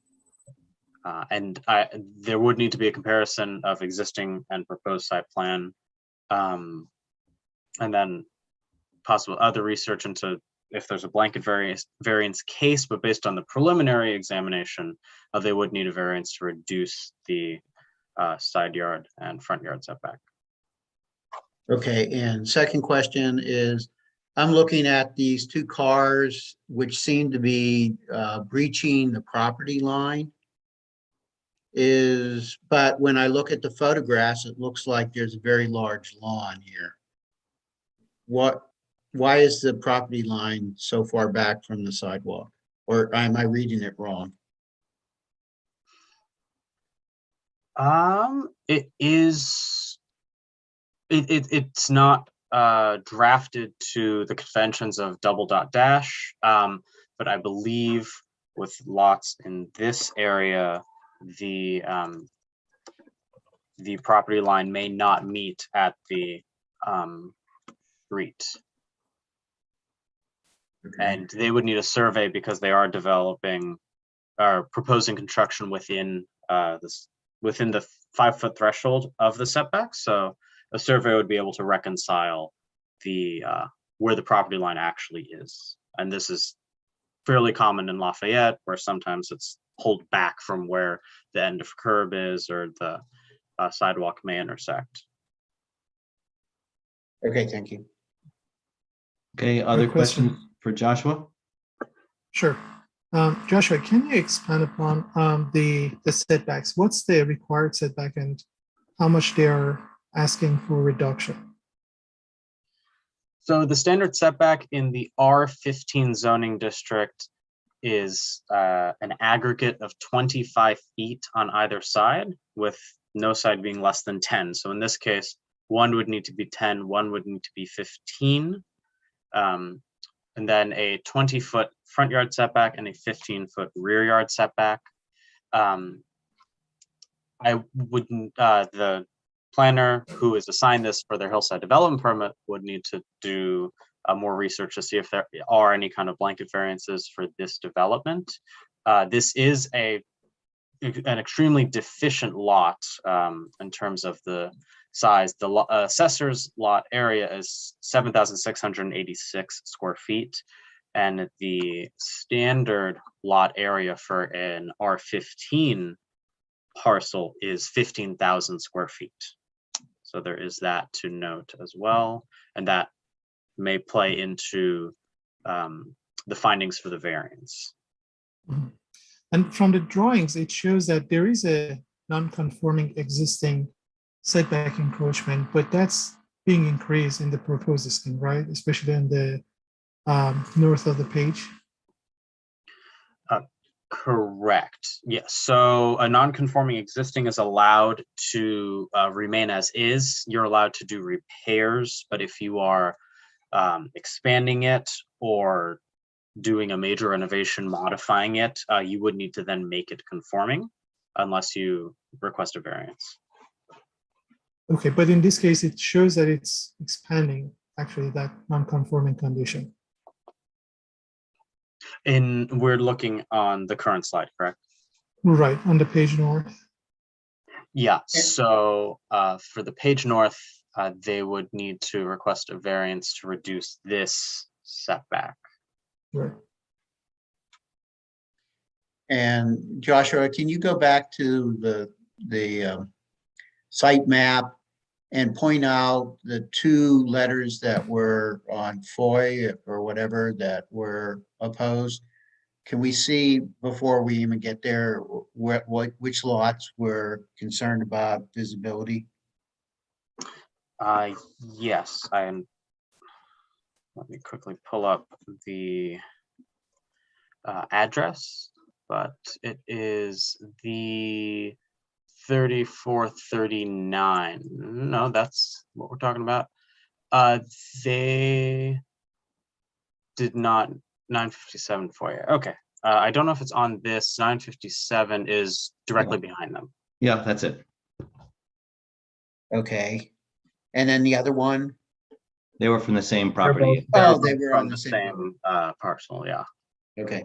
And there would need to be a comparison of existing and proposed site plan, and then possible other research into if there's a blanket variance case, but based on the preliminary examination, they would need a variance to reduce the side yard and front yard setback. Okay, and second question is, I'm looking at these 2 cars which seem to be breaching the property line. But when I look at the photographs, it looks like there's a very large lawn here. Why is the property line so far back from the sidewalk? Or am I reading it wrong? It is, it's not drafted to the conventions of double dot dash, but I believe with lots in this area, the property line may not meet at the street. Okay. And they would need a survey because they are developing or proposing construction within within the 5-foot threshold of the setback. So a survey would be able to reconcile the where the property line actually is. And this is fairly common in Lafayette, where sometimes it's pulled back from where the end of curb is or the sidewalk may intersect. Okay, thank you. Okay, other question. questions for Joshua? Sure. Joshua, can you expand upon the setbacks? What's the required setback and how much they are asking for reduction? So the standard setback in the R15 zoning district is an aggregate of 25 feet on either side, with no side being less than 10. So in this case, one would need to be 10, one would need to be 15. And then a 20-foot front yard setback and a 15-foot rear yard setback. I wouldn't, the planner who is assigned this for their hillside development permit would need to do more research to see if there are any kind of blanket variances for this development. This is an extremely deficient lot in terms of the size. The assessor's lot area is 7,686 square feet, and the standard lot area for an R15 parcel is 15,000 square feet. So there is that to note as well, and that may play into the findings for the variance. Mhm. And from the drawings, it shows that there is a non-conforming existing setback encroachment, but that's being increased in the proposed scheme, right? Especially in the north of the page. Correct. Yes. So a non-conforming existing is allowed to remain as is. You're allowed to do repairs, but if you are expanding it or doing a major renovation, modifying it, you would need to then make it conforming unless you request a variance. Okay, but in this case, it shows that it's expanding actually that non-conforming condition. We're looking on the current slide, correct? Right, on the page north. Yeah, so for the page north, they would need to request a variance to reduce this setback. Right. And Joshua, can you go back to the site map and point out the two letters that were on FOI or whatever that were opposed? Can we see before we even get there which lots were concerned about visibility? Yes, let me quickly pull up the address, but it is the 3439. No, that's what we're talking about. They did not 957 for you. Okay. I don't know if it's on this. 957 is directly behind them. Yeah, that's it. Okay. And then the other one? They were from the same property. Oh, they were From on the same. parcel, yeah. Okay.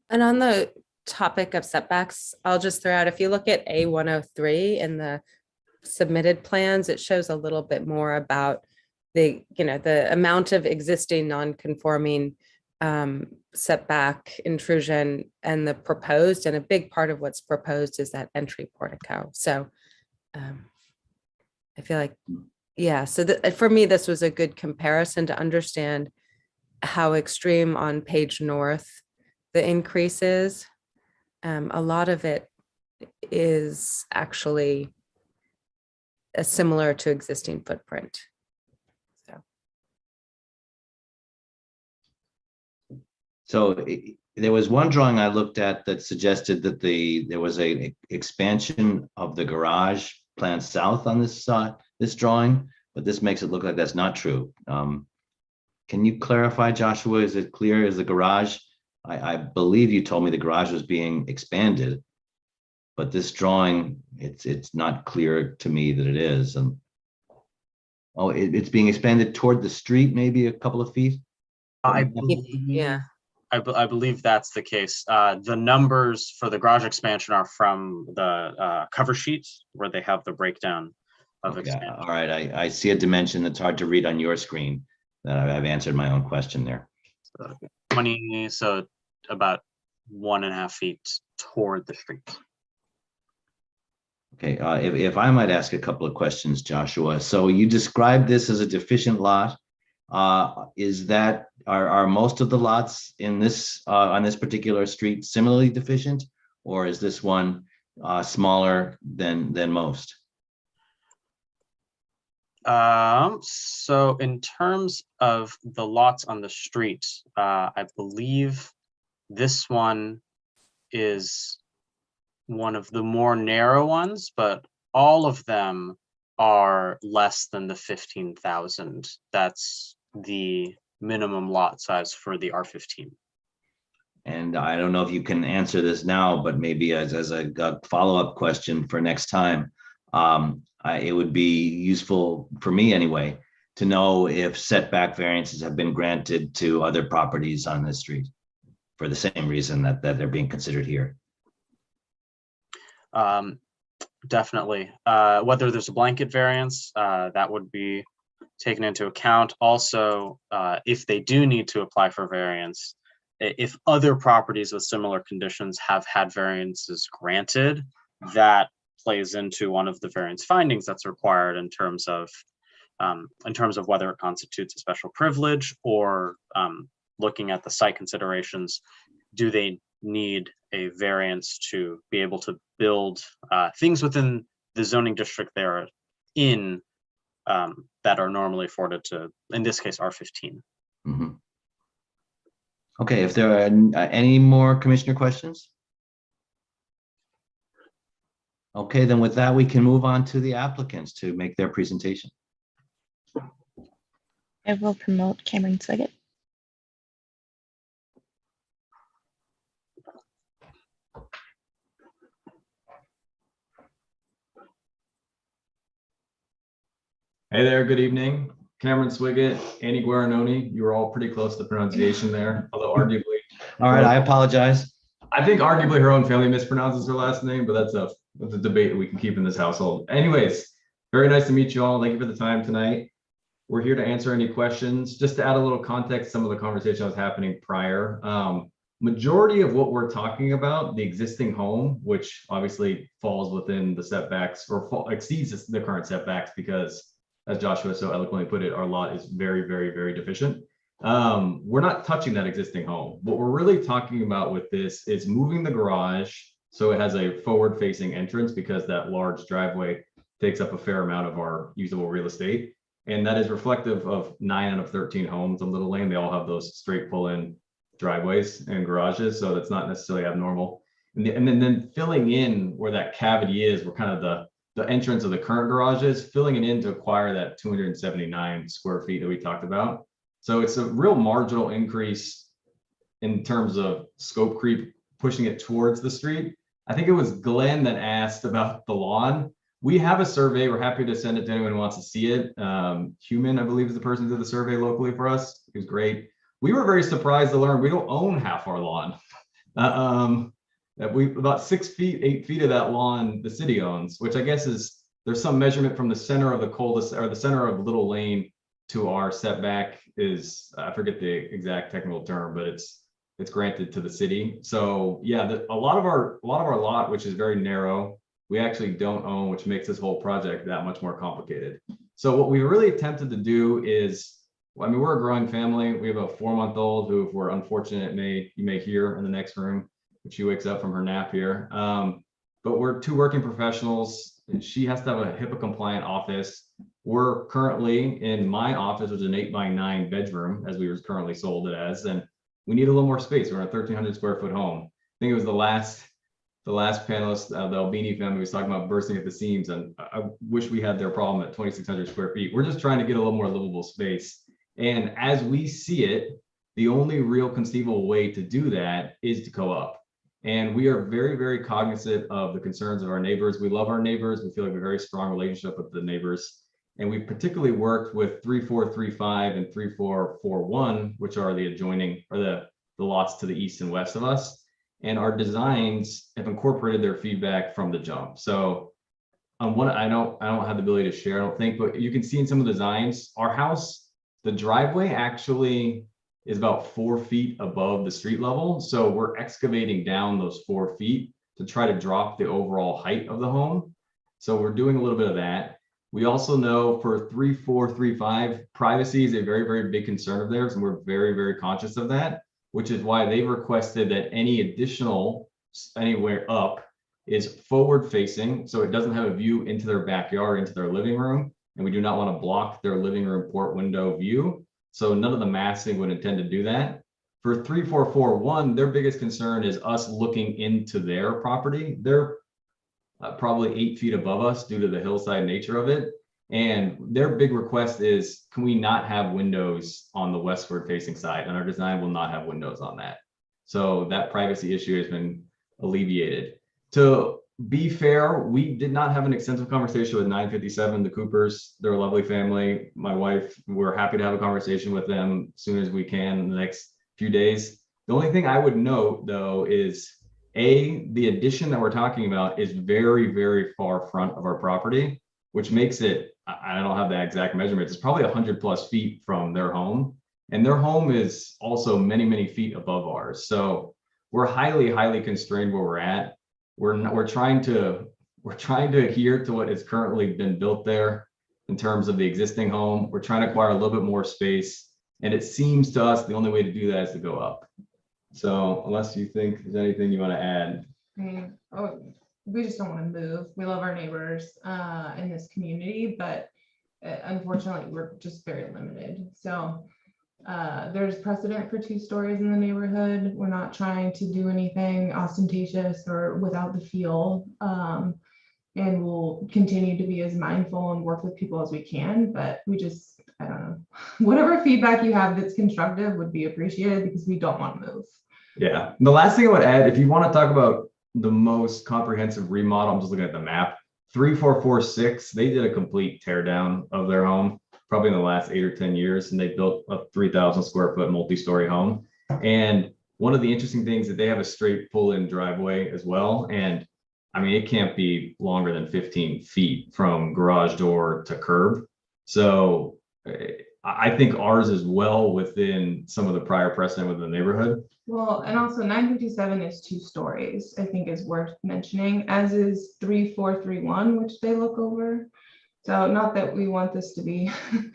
And on the topic of setbacks, I'll just throw out, if you look at A103 in the submitted plans, it shows a little bit more about the amount of existing non-conforming setback intrusion and the proposed, and a big part of what's proposed is that entry portico. So I feel like, yeah, so for me, this was a good comparison to understand how extreme on page north the increase is. A lot of it is actually similar to existing footprint. So there was one drawing I looked at that suggested that there was a expansion of the garage planned south on this drawing, but this makes it look like that's not true. Can you clarify, Joshua? Is it clear? Is the garage? I believe you told me the garage was being expanded, but this drawing, it's not clear to me that it is. Oh, it's being expanded toward the street, maybe a couple of feet. I believe, Yeah. I believe that's the case. The numbers for the garage expansion are from the cover sheets where they have the breakdown of Okay, expansion. all right. I see a dimension that's hard to read on your screen. That I've answered my own question there. So about 1.5 feet toward the street. Okay, if I might ask a couple of questions, Joshua. So you described this as a deficient lot. Are most of the lots in this on this particular street similarly deficient, or is this one smaller than most? So in terms of the lots on the street, I believe this one is one of the more narrow ones, but all of them are less than the 15,000. That's the minimum lot size for the R15. And I don't know if you can answer this now, but maybe as a follow-up question for next time, it would be useful for me anyway to know if setback variances have been granted to other properties on the street for the same reason that they're being considered here. Definitely. Whether there's a blanket variance, that would be taken into account. Also, if they do need to apply for variance, if other properties with similar conditions have had variances granted, that plays into one of the variance findings that's required in terms of whether it constitutes a special privilege or looking at the site considerations. Do they need a variance to be able to build things within the zoning district they're in that are normally afforded to, in this case, R15? Mm-hmm. Okay, if there are any more commissioner questions? Okay, then with that, we can move on to the applicants to make their presentation. I will promote Cameron Swiggett. Hey there, good evening. Cameron Swiggett, Annie Guarinoni, you were all pretty close to the pronunciation there, although arguably. All right, I apologize. I think arguably her own family mispronounces her last name, but that's a debate that we can keep in this household. Anyways, very nice to meet you all. Thank you for the time tonight. We're here to answer any questions. Just to add a little context, some of the conversation was happening prior. Majority of what we're talking about, the existing home, which obviously falls within the setbacks or exceeds the current setbacks because, as Joshua so eloquently put it, our lot is very, very, very deficient. We're not touching that existing home. What we're really talking about with this is moving the garage so it has a forward facing entrance because that large driveway takes up a fair amount of our usable real estate. And that is reflective of 9 out of 13 homes on Little Lane. They all have those straight pull in driveways and garages. So that's not necessarily abnormal. And then filling in where that cavity is, where kind of the entrance of the current garage is, filling it in to acquire that 279 square feet that we talked about. So it's a real marginal increase in terms of scope creep, pushing it towards the street. I think it was Glenn that asked about the lawn. We have a survey. We're happy to send it to anyone who wants to see it. Human, I believe, is the person who did the survey locally for us. It was great. We were very surprised to learn we don't own half our lawn. About 6 feet, 8 feet of that lawn the city owns, which I guess is, there's some measurement from the center of the cul-de-sac or the center of Little Lane to our setback is, I forget the exact technical term, but it's granted to the city. So yeah, a lot of our lot, which is very narrow, we actually don't own, which makes this whole project that much more complicated. So what we really attempted to do is, I mean, we're a growing family. We have a 4-month-old who, if we're unfortunate, you may hear in the next room when she wakes up from her nap here. But we're 2 working professionals. She has to have a HIPAA compliant office. We're currently in my office, which is an 8x9 bedroom, as we were currently sold it as, and we need a little more space. We're in a 1,300 square foot home. I think it was the last panelist, the Albini family, was talking about bursting at the seams, and I wish we had their problem at 2,600 square feet. We're just trying to get a little more livable space. And as we see it, the only real conceivable way to do that is to go up. And we are very, very cognizant of the concerns of our neighbors. We love our neighbors. We feel like a very strong relationship with the neighbors. And we've particularly worked with 3435 and 3441, which are the adjoining, or the lots to the east and west of us. And our designs have incorporated their feedback from the jump. So on one, I don't have the ability to share, I don't think, but you can see in some of the designs, our house, the driveway actually is about 4 feet above the street level. So we're excavating down those 4 feet to try to drop the overall height of the home. So we're doing a little bit of that. We also know for 3435, privacy is a very, very big concern of theirs, and we're very, very conscious of that, which is why they've requested that any additional anywhere up is forward facing, so it doesn't have a view into their backyard, into their living room, and we do not want to block their living room port window view. So none of the massing would intend to do that. For 3441, their biggest concern is us looking into their property. They're probably 8 feet above us due to the hillside nature of it. And their big request is, can we not have windows on the westward facing side? And our design will not have windows on that. So that privacy issue has been alleviated. To be fair, we did not have an extensive conversation with 957, the Coopers. They're a lovely family. My wife, we're happy to have a conversation with them as soon as we can in the next few days. The only thing I would note, though, is the addition that we're talking about is very, very far front of our property, which makes it, I don't have the exact measurements, it's probably 100+ feet from their home. And their home is also many, many feet above ours. So we're highly, highly constrained where we're at. We're trying to adhere to what has currently been built there in terms of the existing home. We're trying to acquire a little bit more space. And it seems to us the only way to do that is to go up. So unless you think there's anything you want to add. We just don't want to move. We love our neighbors in this community, but unfortunately, we're just very limited. So there's precedent for 2 stories in the neighborhood. We're not trying to do anything ostentatious or without the feel. And we'll continue to be as mindful and work with people as we can, but we just, I don't know, whatever feedback you have that's constructive would be appreciated because we don't want to move. Yeah. The last thing I would add, if you want to talk about the most comprehensive remodel, I'm just looking at the map, 3446, they did a complete tear down of their home, probably in the last 8 or 10 years. And they built a 3,000 square foot multi-story home. And one of the interesting things that they have a straight pull-in driveway as well. And I mean, it can't be longer than 15 feet from garage door to curb. So I think ours is well within some of the prior precedent within the neighborhood. Well, and also 957 is 2 stories, I think is worth mentioning, as is 3431, which they look over. So not that we want this to be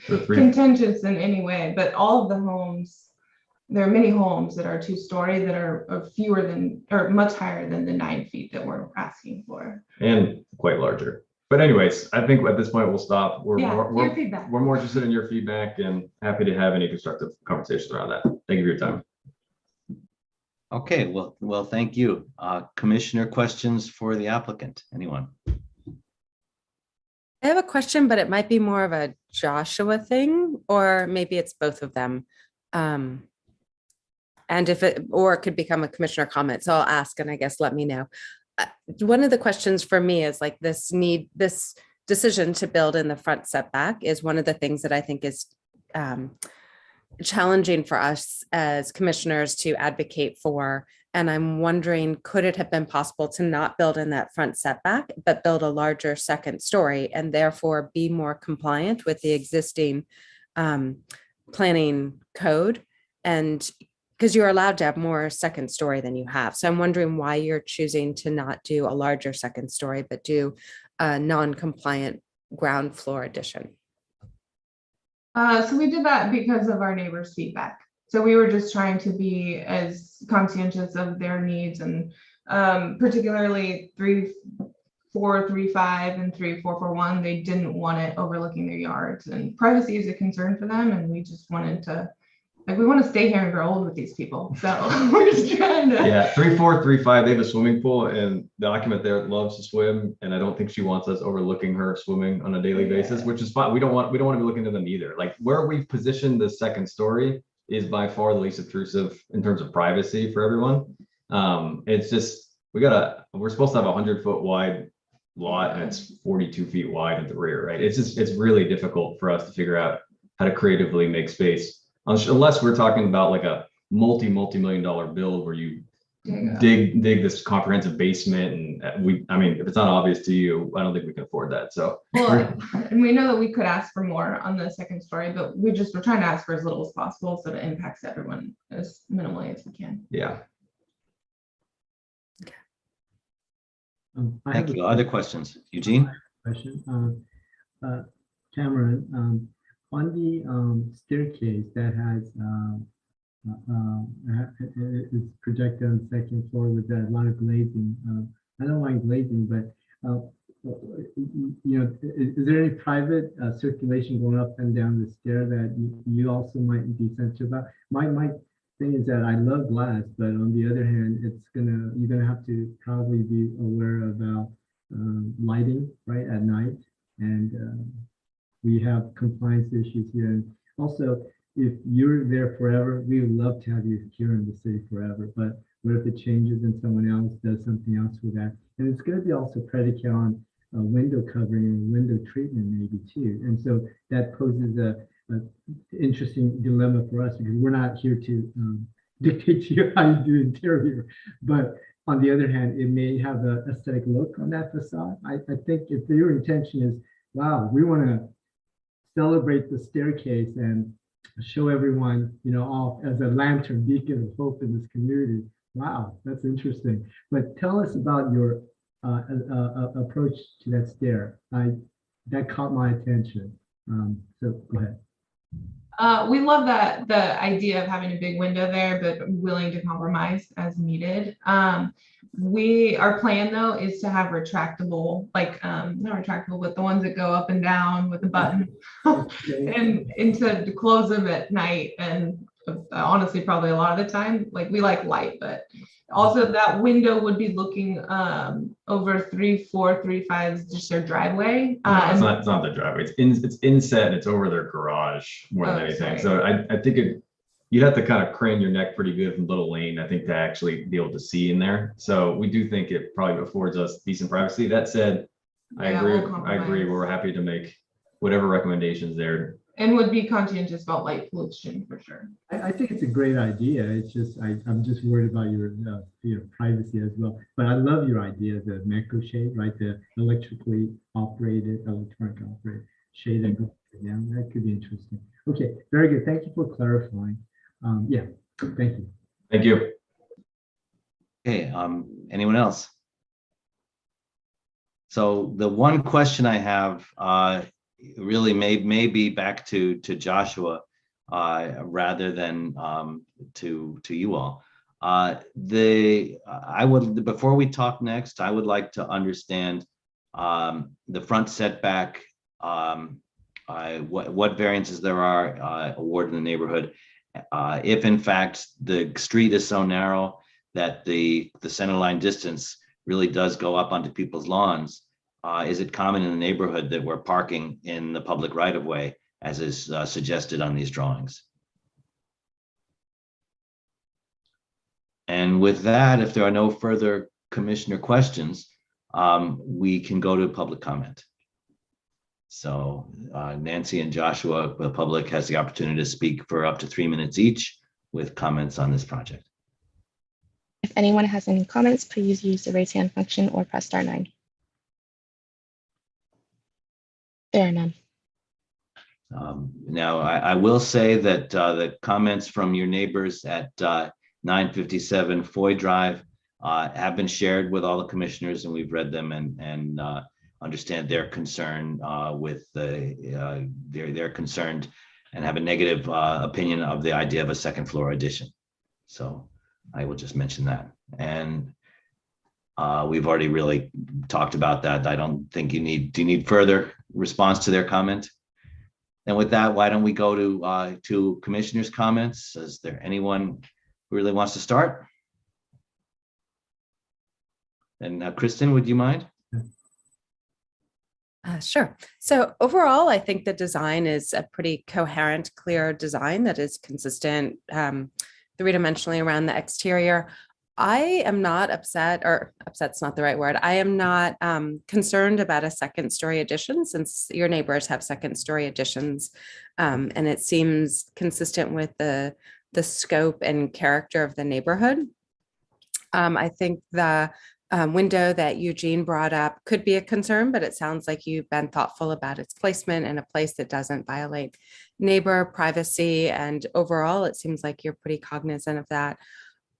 contentious in any way, but all of the homes, there are many homes that are 2-story that are fewer than, or much higher than the 9 feet that we're asking for. And quite larger. But anyways, I think at this point we'll stop. We're more interested in your feedback and happy to have any constructive conversations around that. Thank you for your time. Okay, well, thank you. Commissioner questions for the applicant, anyone? I have a question, but it might be more of a Joshua thing, or maybe it's both of them. And if it, or it could become a commissioner comment. So I'll ask, and I guess let me know. One of the questions for me is like this decision to build in the front setback is one of the things that I think is challenging for us as commissioners to advocate for. And I'm wondering, could it have been possible to not build in that front setback, but build a larger second story and therefore be more compliant with the existing planning code? And because you're allowed to have more second story than you have. So I'm wondering why you're choosing to not do a larger second story, but do a non-compliant ground floor addition. So we did that because of our neighbors' feedback. So we were just trying to be as conscientious of their needs, and particularly 3435 and 3441, they didn't want it overlooking their yards, and privacy is a concern for them. And we just wanted to, like, we want to stay here and grow old with these people. So we're just trying to. Yeah, 3435, they have a swimming pool, and the occupant there loves to swim. And I don't think she wants us overlooking her swimming on a daily basis, which is fine. We don't want to be looking at them either. Like where we've positioned the second story is by far the least intrusive in terms of privacy for everyone. It's just, we're supposed to have a 100-foot wide lot, and it's 42 feet wide at the rear, right? It's really difficult for us to figure out how to creatively make space. Unless we're talking about like a multi-million-dollar build where you dig this comprehensive basement, and I mean, if it's not obvious to you, I don't think we can afford that. So, well, and we know that we could ask for more on the second story, but we're trying to ask for as little as possible so that it impacts everyone as minimally as we can. Yeah. Thank you. Other questions? Eugene? Question. Cameron, on the staircase that has it's projected on the second floor with a lot of glazing. I don't mind glazing, but you know, is there any private circulation going up and down the stair that you also might be sensitive about? My thing is that I love glass, but on the other hand, you're gonna have to probably be aware about lighting right at night, and we have compliance issues here. And also, if you're there forever, we would love to have you here in the city forever. But what if it changes and someone else does something else with that? And it's going to be also predicated on window covering and window treatment maybe too. And so that poses a interesting dilemma for us because we're not here to dictate to you how you do interior. But on the other hand, it may have an aesthetic look on that facade. I think if your intention is, wow, we want to celebrate the staircase and show everyone, off as a lantern beacon of hope in this community. Wow, that's interesting. But tell us about your approach to that stair. That caught my attention. So go ahead. We love that the idea of having a big window there, but willing to compromise as needed. Our plan though is to have retractable, not retractable, but the ones that go up and down with the button, and to close them at night. And honestly, probably a lot of the time, we like light, but also that window would be looking over 3, 4, 3, 5, just their driveway. No, it's not the driveway. It's inset and it's over their garage more than anything. Sorry. So I think you'd have to kind of crane your neck pretty good from Little Lane, I think, to actually be able to see in there. So we do think it probably affords us decent privacy. That said, I agree. We're happy to make whatever recommendations there. And would be conscientious about light pollution for sure. I think it's a great idea. It's just I'm just worried about your privacy as well. But I love your idea, the macro shade, right? The electronic operated shade that goes down. That could be interesting. Okay, very good. Thank you for clarifying. Yeah, thank you. Thank you. Okay, anyone else? So the one question I have really may be back to Joshua rather than to you all. Before we talk next, I would like to understand the front setback, what variances there are awarded in the neighborhood. If in fact the street is so narrow that the center line distance really does go up onto people's lawns, is it common in the neighborhood that we're parking in the public right of way, as is suggested on these drawings? And with that, if there are no further commissioner questions, we can go to public comment. So Nancy and Joshua, the public has the opportunity to speak for up to 3 minutes each with comments on this project. If anyone has any comments, please use the raise hand function or press *9. There are none. Now, I will say that the comments from your neighbors at 957 Foy Drive have been shared with all the commissioners, and we've read them and understand their concern they're concerned and have a negative opinion of the idea of a second floor addition. So I will just mention that. And we've already really talked about that. I don't think do you need further response to their comment? And with that, why don't we go to commissioners' comments? Is there anyone who really wants to start? And Kristen, would you mind? Sure. So overall, I think the design is a pretty coherent, clear design that is consistent three-dimensionally around the exterior. I am not upset, or upset's not the right word. I am not concerned about a second-story addition, since your neighbors have second-story additions, and it seems consistent with the scope and character of the neighborhood. I think the window that Eugene brought up could be a concern, but it sounds like you've been thoughtful about its placement in a place that doesn't violate neighbor privacy, and overall, it seems like you're pretty cognizant of that.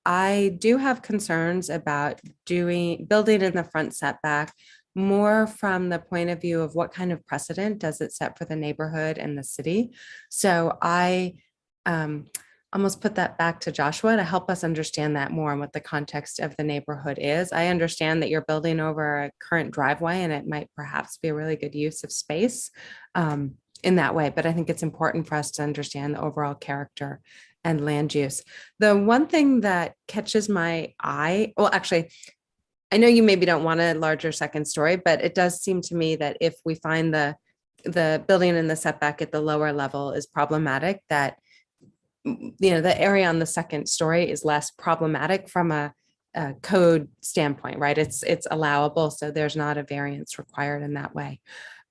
I do have concerns about building in the front setback more from the point of view of what kind of precedent does it set for the neighborhood and the city. So I almost put that back to Joshua to help us understand that more and what the context of the neighborhood is. I understand that you're building over a current driveway and it might perhaps be a really good use of space in that way, but I think it's important for us to understand the overall character and land use. The one thing that catches my eye, well, actually, I know you maybe don't want a larger second story, but it does seem to me that if we find the building in the setback at the lower level is problematic, that the area on the second story is less problematic from a code standpoint, right? It's allowable, so there's not a variance required in that way.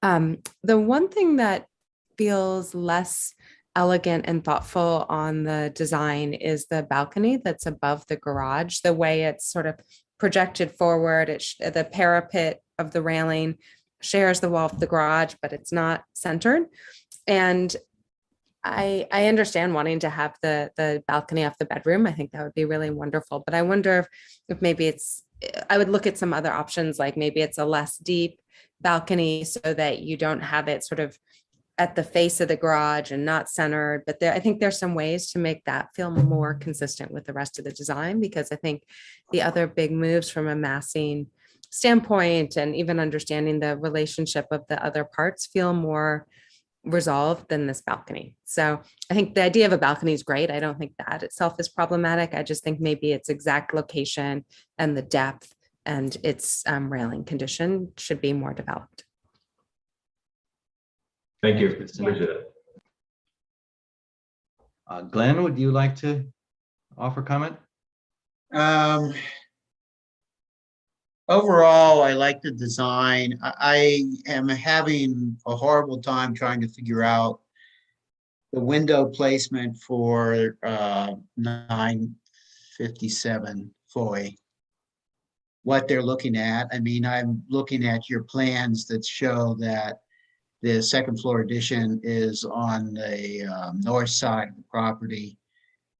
The one thing that feels less elegant and thoughtful on the design is the balcony that's above the garage. The way it's sort of projected forward, the parapet of the railing shares the wall of the garage, but it's not centered. And I understand wanting to have the balcony off the bedroom. I think that would be really wonderful, but I wonder if maybe I would look at some other options, like maybe it's a less deep balcony so that you don't have it sort of at the face of the garage and not centered. But I think there's some ways to make that feel more consistent with the rest of the design, because I think the other big moves from a massing standpoint and even understanding the relationship of the other parts feel more resolved than this balcony. So I think the idea of a balcony is great. I don't think that itself is problematic. I just think maybe its exact location and the depth and its railing condition should be more developed. Thank you. Thanks, Kristen. Appreciate it. Glenn, would you like to offer comment? Overall, I like the design. I am having a horrible time trying to figure out the window placement for 957 Foy. What they're looking at. I mean, I'm looking at your plans that show that the second floor addition is on the north side of the property,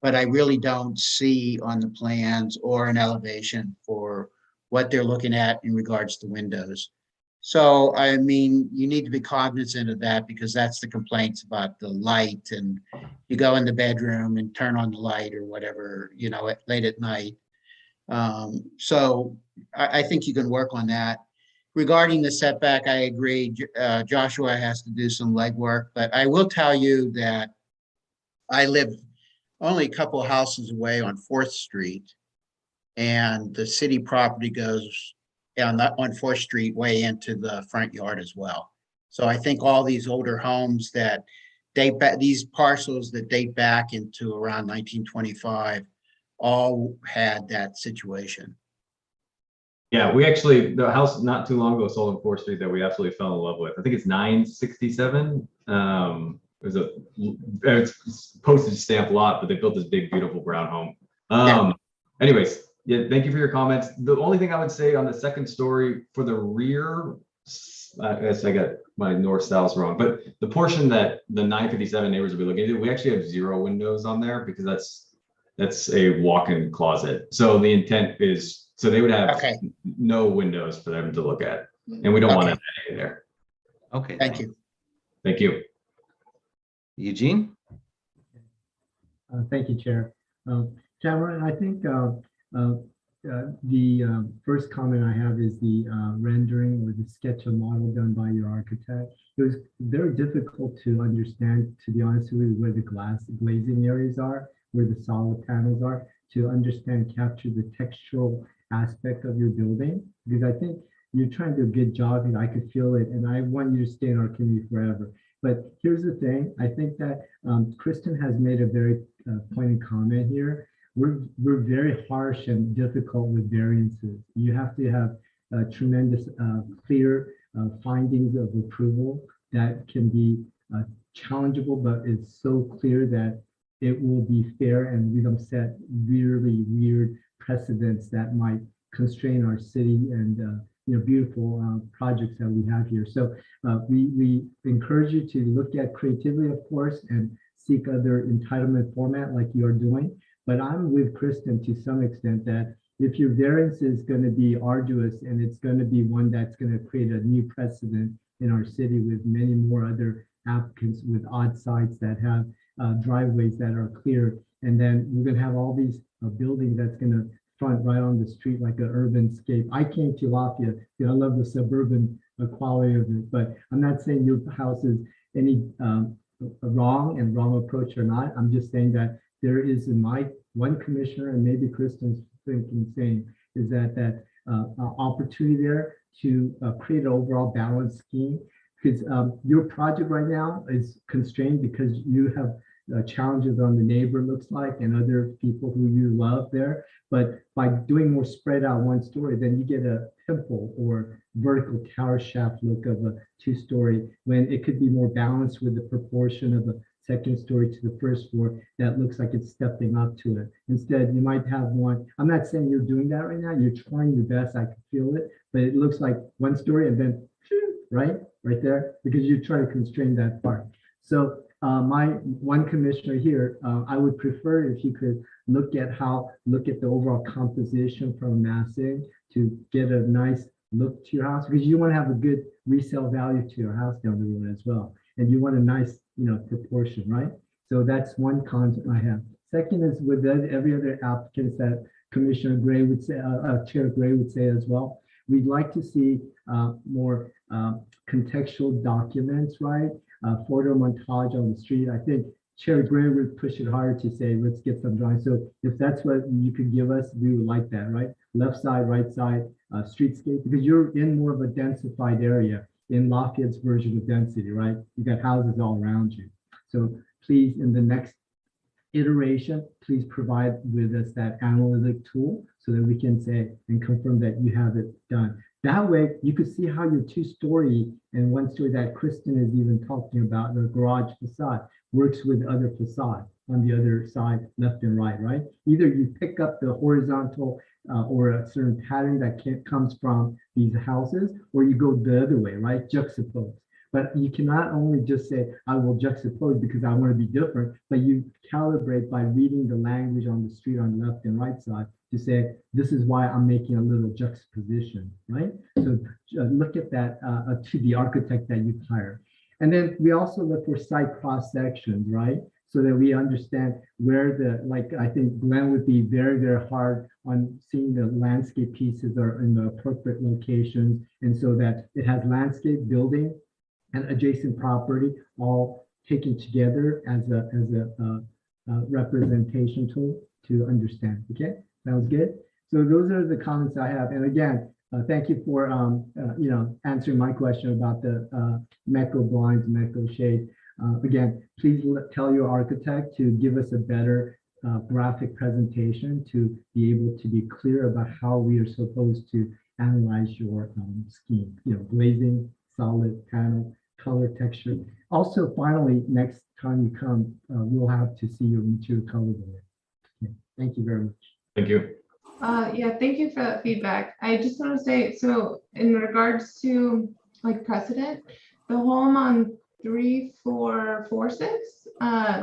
but I really don't see on the plans or an elevation for what they're looking at in regards to windows. So, I mean, you need to be cognizant of that, because that's the complaints about the light, and you go in the bedroom and turn on the light or whatever, late at night. So I think you can work on that. Regarding the setback, I agree. Joshua has to do some legwork, but I will tell you that I live only a couple of houses away on 4th Street, and the city property goes on 4th Street way into the front yard as well. So I think all these older homes that date back, these parcels that date back into around 1925, all had that situation. Yeah, the house not too long ago sold on 4th Street that we absolutely fell in love with. I think it's 967. It's postage stamp lot, but they built this big, beautiful brown home. Anyways, yeah, thank you for your comments. The only thing I would say on the second story for the rear, I guess I got my north south wrong, but the portion that the 957 neighbors will be looking at, we actually have 0 windows on there, because that's a walk-in closet. So the intent is, so they would have no windows for them to look at, and we don't want that in there. Okay. Thank you. Thank you. Eugene? Thank you, Chair. Cameron, I think the first comment I have is the rendering or the sketch of model done by your architect. It was very difficult to understand, to be honest with you, where the glazing areas are, where the solid panels are, to understand, capture the textural aspect of your building, because I think you're trying to do a good job and I could feel it, and I want you to stay in our community forever. But here's the thing, I think that Kristen has made a very pointed comment here. We're very harsh and difficult with variances. You have to have tremendous clear findings of approval that can be challengeable, but it's so clear that it will be fair and we don't set really weird precedents that might constrain our city and beautiful projects that we have here. So we encourage you to look at creativity, of course, and seek other entitlement format like you're doing. But I'm with Kristen to some extent that if your variance is going to be arduous and it's going to be one that's going to create a new precedent in our city with many more other applicants with odd sites that have driveways that are clear, and then we're going to have all these buildings that's going to front right on the street like an urban scape. I came to Lafayette. I love the suburban quality of it, but I'm not saying your house is any wrong approach or not. I'm just saying that there is, in my one commissioner, and maybe Kristen's saying, is that opportunity there to create an overall balanced scheme, because your project right now is constrained because you have challenges on the neighbor looks like and other people who you love there. But by doing more spread out one story, then you get a temple or vertical tower shaft look of a two-story, when it could be more balanced with the proportion of a second story to the first floor that looks like it's stepping up to it. Instead, you might have one, I'm not saying you're doing that right now, you're trying your best, I can feel it, but it looks like one story and then right there, because you try to constrain that part. So my one commissioner here, I would prefer if you could look at the overall composition from massing to get a nice look to your house, because you want to have a good resale value to your house down the road as well. And you want a nice, proportion, right? So that's one concept I have. Second is with every other applicant that Commissioner Gray would say, Chair Gray would say as well, we'd like to see more contextual documents, right? Photo montage on the street. I think Chair Gray would push it harder to say, let's get some drawings. So if that's what you could give us, we would like that, right? Left side, right side, streetscape, because you're in more of a densified area in Lafayette's version of density, right? You got houses all around you. So please, in the next iteration, please provide with us that analytic tool so that we can say and confirm that you have it done. That way, you could see how your two-story and one-story that Kristen is even talking about, the garage facade, works with other facade on the other side, left and right, right? Either you pick up the horizontal or a certain pattern that comes from these houses, or you go the other way, right? Juxtapose. But you cannot only just say, I will juxtapose because I want to be different, but you calibrate by reading the language on the street on the left and right side to say, this is why I'm making a little juxtaposition, right? So look at that to the architect that you hire. And then we also look for site cross sections, right? So that we understand where I think Glenn would be very, very hard on seeing the landscape pieces are in the appropriate locations. And so that it has landscape, building, and adjacent property all taken together as a representation tool to understand. Okay, sounds good. So those are the comments I have. And again, thank you for answering my question about the Mecco blinds, Mecco shade. Again, please tell your architect to give us a better graphic presentation to be able to be clear about how we are supposed to analyze your scheme. Glazing, solid panel, color, texture. Also, finally, next time you come, we'll have to see your material color board. Okay. Thank you very much. Thank you. Yeah, thank you for that feedback. I just want to say, so in regards to like precedent, the home on 3446,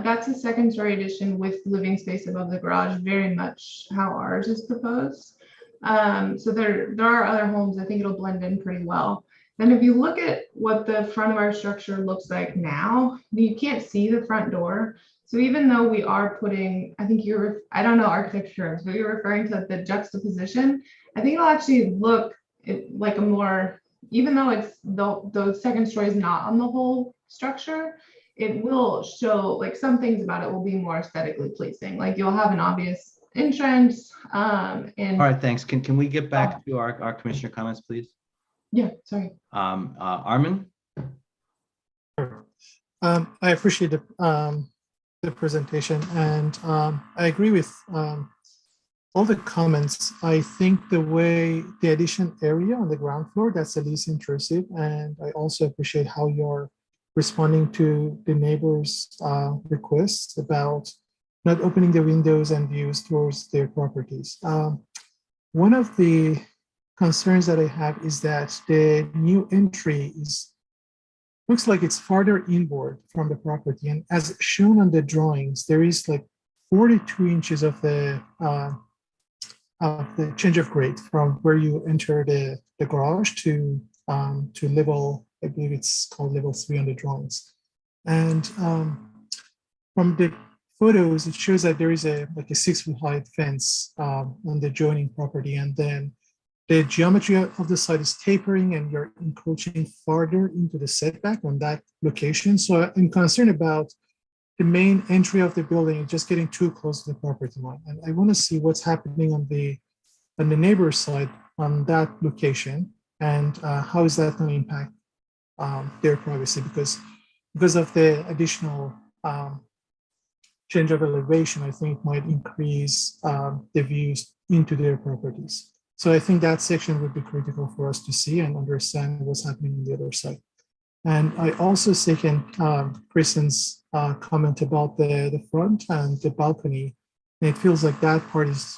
that's a second story addition with living space above the garage, very much how ours is proposed. So there are other homes, I think it'll blend in pretty well. And if you look at what the front of our structure looks like now, you can't see the front door. So even though we are putting, I think I don't know architecture terms, but you're referring to the juxtaposition, I think it'll actually look like a more, even though it's the second story is not on the whole structure, it will show like some things about it will be more aesthetically pleasing. Like you'll have an obvious entrance. And All right, thanks. Can we get back to our commissioner comments, please? Yeah, sorry. Armin? I appreciate the presentation, and I agree with all the comments. I think the addition area on the ground floor, that's the least intrusive, and I also appreciate how you're responding to the neighbors' requests about not opening the windows and views towards their properties. One of the concerns that I have is that the new entry looks like it's farther inward from the property, and as shown on the drawings, there is like 42 inches of the change of grade from where you enter the garage to level, I believe it's called level 3 on the drawings. And from the photos, it shows that there is a 6-foot high fence on the adjoining property, and then the geometry of the site is tapering and you're encroaching farther into the setback on that location. So I'm concerned about the main entry of the building just getting too close to the property line. And I want to see what's happening on the neighbor's side on that location, and how is that going to impact their privacy because of the additional change of elevation, I think might increase the views into their properties. So I think that section would be critical for us to see and understand what's happening on the other side. And I also second Kristen's comment about the front and the balcony. And it feels like that part is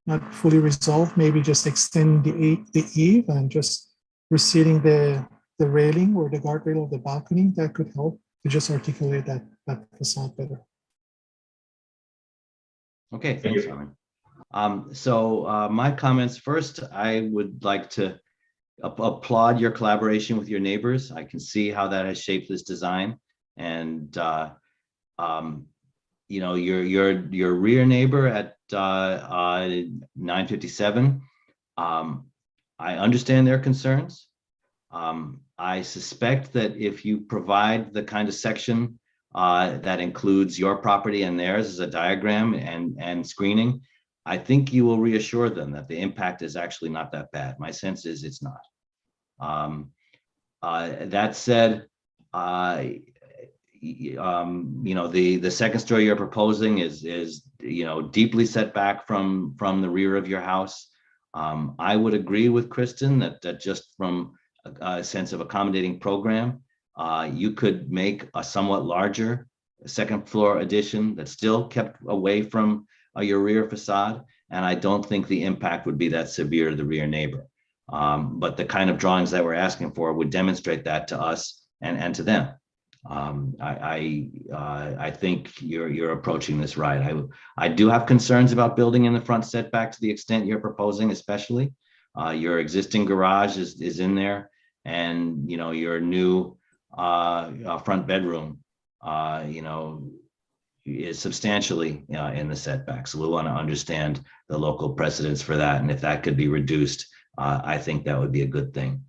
not fully resolved. Maybe just extend the eave and just receding the railing or the guardrail of the balcony. That could help to just articulate that facade better. Okay, thanks, Armin. My comments first, I would like to applaud your collaboration with your neighbors. I can see how that has shaped this design, and you know, your rear neighbor at 957. I understand their concerns. I suspect that if you provide the kind of section that includes your property and theirs as a diagram and screening, I think you will reassure them that the impact is actually not that bad. My sense is it's not. That said, you know, the second story you're proposing is you know, deeply set back from the rear of your house. I would agree with Kristen that just from a sense of accommodating program, you could make a somewhat larger second floor addition that still kept away from your rear facade. And I don't think the impact would be that severe to the rear neighbor. But the kind of drawings that we're asking for would demonstrate that to us and to them. I think you're approaching this right. I do have concerns about building in the front setback to the extent you're proposing, especially. Your existing garage is in there, and you know, your new front bedroom, you know, is substantially in the setback. So we want to understand the local precedents for that, and if that could be reduced, I think that would be a good thing.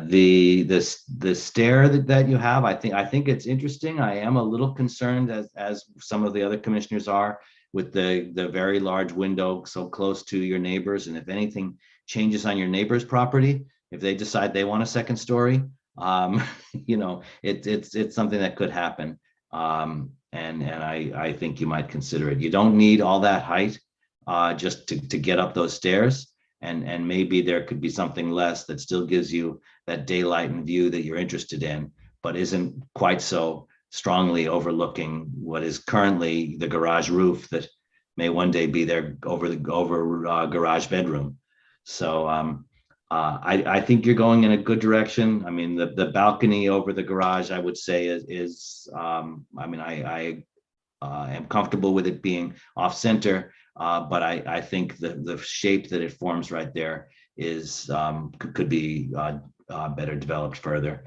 The stair that you have, I think it's interesting. I am a little concerned, as some of the other commissioners are, with the very large window so close to your neighbors. And if anything changes on your neighbor's property, if they decide they want a second story, you know, it's something that could happen. And I think you might consider it. You don't need all that height just to get up those stairs. And maybe there could be something less that still gives you that daylight and view that you're interested in, but isn't quite so strongly overlooking what is currently the garage roof that may one day be there over garage bedroom. So I think you're going in a good direction. I mean, the balcony over the garage, I would say is I mean, I am comfortable with it being off center. But I think the shape that it forms right there is could be better developed further.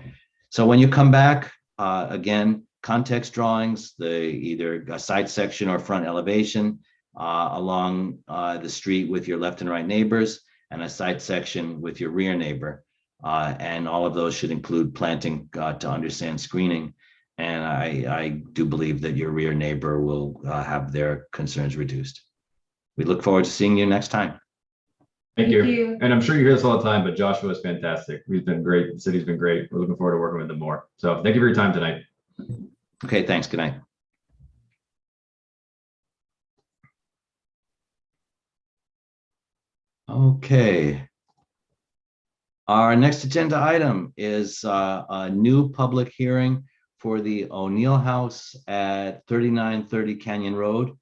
So when you come back, again, context drawings, either a side section or front elevation along the street with your left and right neighbors, and a side section with your rear neighbor. And all of those should include planting to understand screening. And I do believe that your rear neighbor will have their concerns reduced. We look forward to seeing you next time. Thank you. And I'm sure you hear this all the time, but Joshua is fantastic. He's been great. The city's been great. We're looking forward to working with him more. So thank you for your time tonight. Okay, thanks. Good night. Okay. Our next agenda item is a new public hearing for the O'Neill House at 3930 Canyon Road.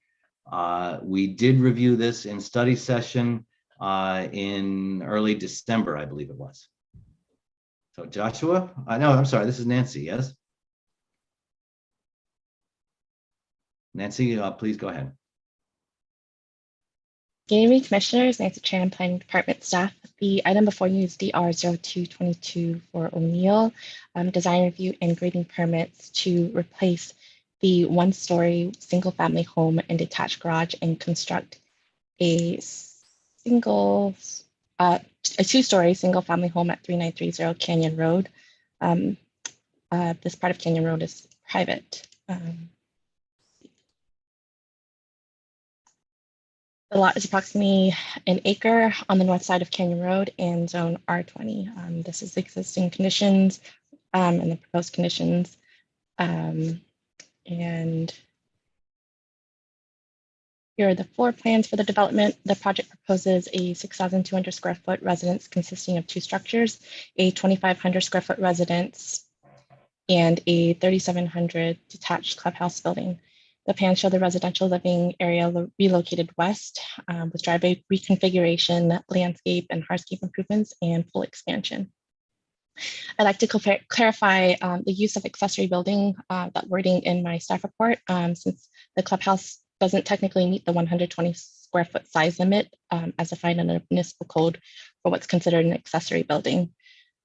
We did review this in study session in early December, I believe it was. So Joshua, no, I'm sorry, this is Nancy, yes? Nancy, please go ahead. Good evening, Commissioners, Nancy Chan, Planning Department staff. The item before you is DR 0222 for O'Neill, design review and grading permits to replace the one-story single-family home and detached garage and construct a two-story single-family home at 3930 Canyon Road. This part of Canyon Road is private. The lot is approximately an acre on the north side of Canyon Road and zone R20. This is existing conditions and the proposed conditions. And here are the floor plans for the development. The project proposes a 6,200 square foot residence consisting of 2 structures, a 2,500 square foot residence and a 3,700 detached clubhouse building. The plans show the residential living area relocated west with driveway reconfiguration, landscape and hardscape improvements, and full expansion. I'd like to clarify the use of accessory building, that wording in my staff report, since the clubhouse doesn't technically meet the 120 square foot size limit as defined in the municipal code for what's considered an accessory building.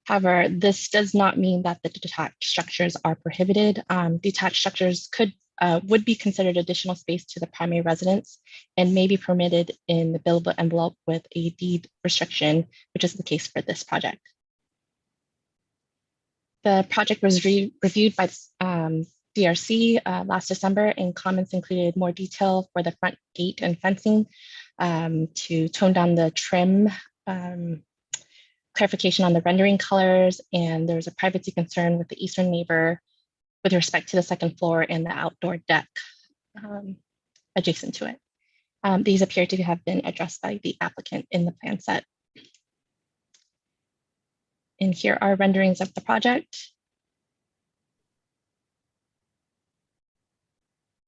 However, this does not mean that the detached structures are prohibited. Detached structures would be considered additional space to the primary residence and may be permitted in the billable envelope with a deed restriction, which is the case for this project. The project was reviewed by DRC last December, and comments included more detail for the front gate and fencing to tone down the trim, clarification on the rendering colors, and there was a privacy concern with the eastern neighbor with respect to the second floor and the outdoor deck adjacent to it. These appear to have been addressed by the applicant in the plan set. And here are renderings of the project.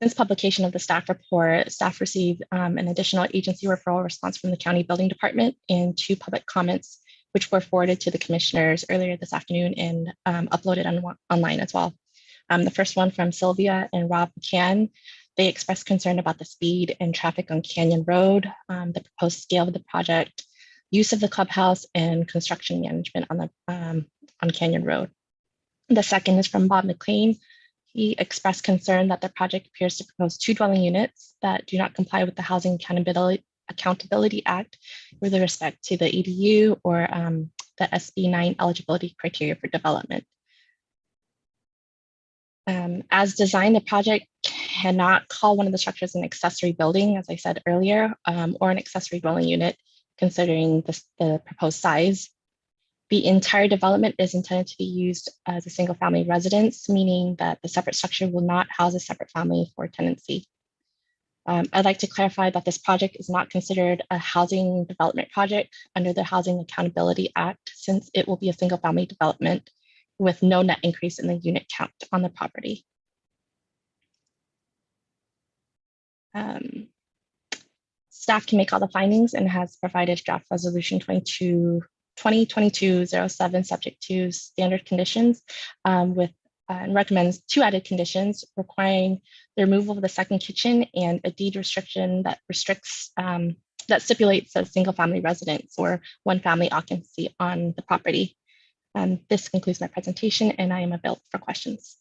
Since publication of the staff report, staff received an additional agency referral response from the county building department and 2 public comments, which were forwarded to the commissioners earlier this afternoon and uploaded online as well. The first one from Sylvia and Rob McCann. They expressed concern about the speed and traffic on Canyon Road, the proposed scale of the project, use of the clubhouse, and construction management on Canyon Road. The second is from Bob McLean. He expressed concern that the project appears to propose 2 dwelling units that do not comply with the Housing Accountability Act with respect to the EDU or the SB 9 eligibility criteria for development. As designed, the project cannot call one of the structures an accessory building, as I said earlier, or an accessory dwelling unit, considering the proposed size. The entire development is intended to be used as a single family residence, meaning that the separate structure will not house a separate family for tenancy. I'd like to clarify that this project is not considered a housing development project under the Housing Accountability Act, since it will be a single family development with no net increase in the unit count on the property. Staff can make all the findings and has provided draft resolution 2022-07 subject to standard conditions and recommends 2 added conditions requiring the removal of the second kitchen and a deed restriction that that stipulates a single family residence or 1 family occupancy on the property. This concludes my presentation and I am available for questions.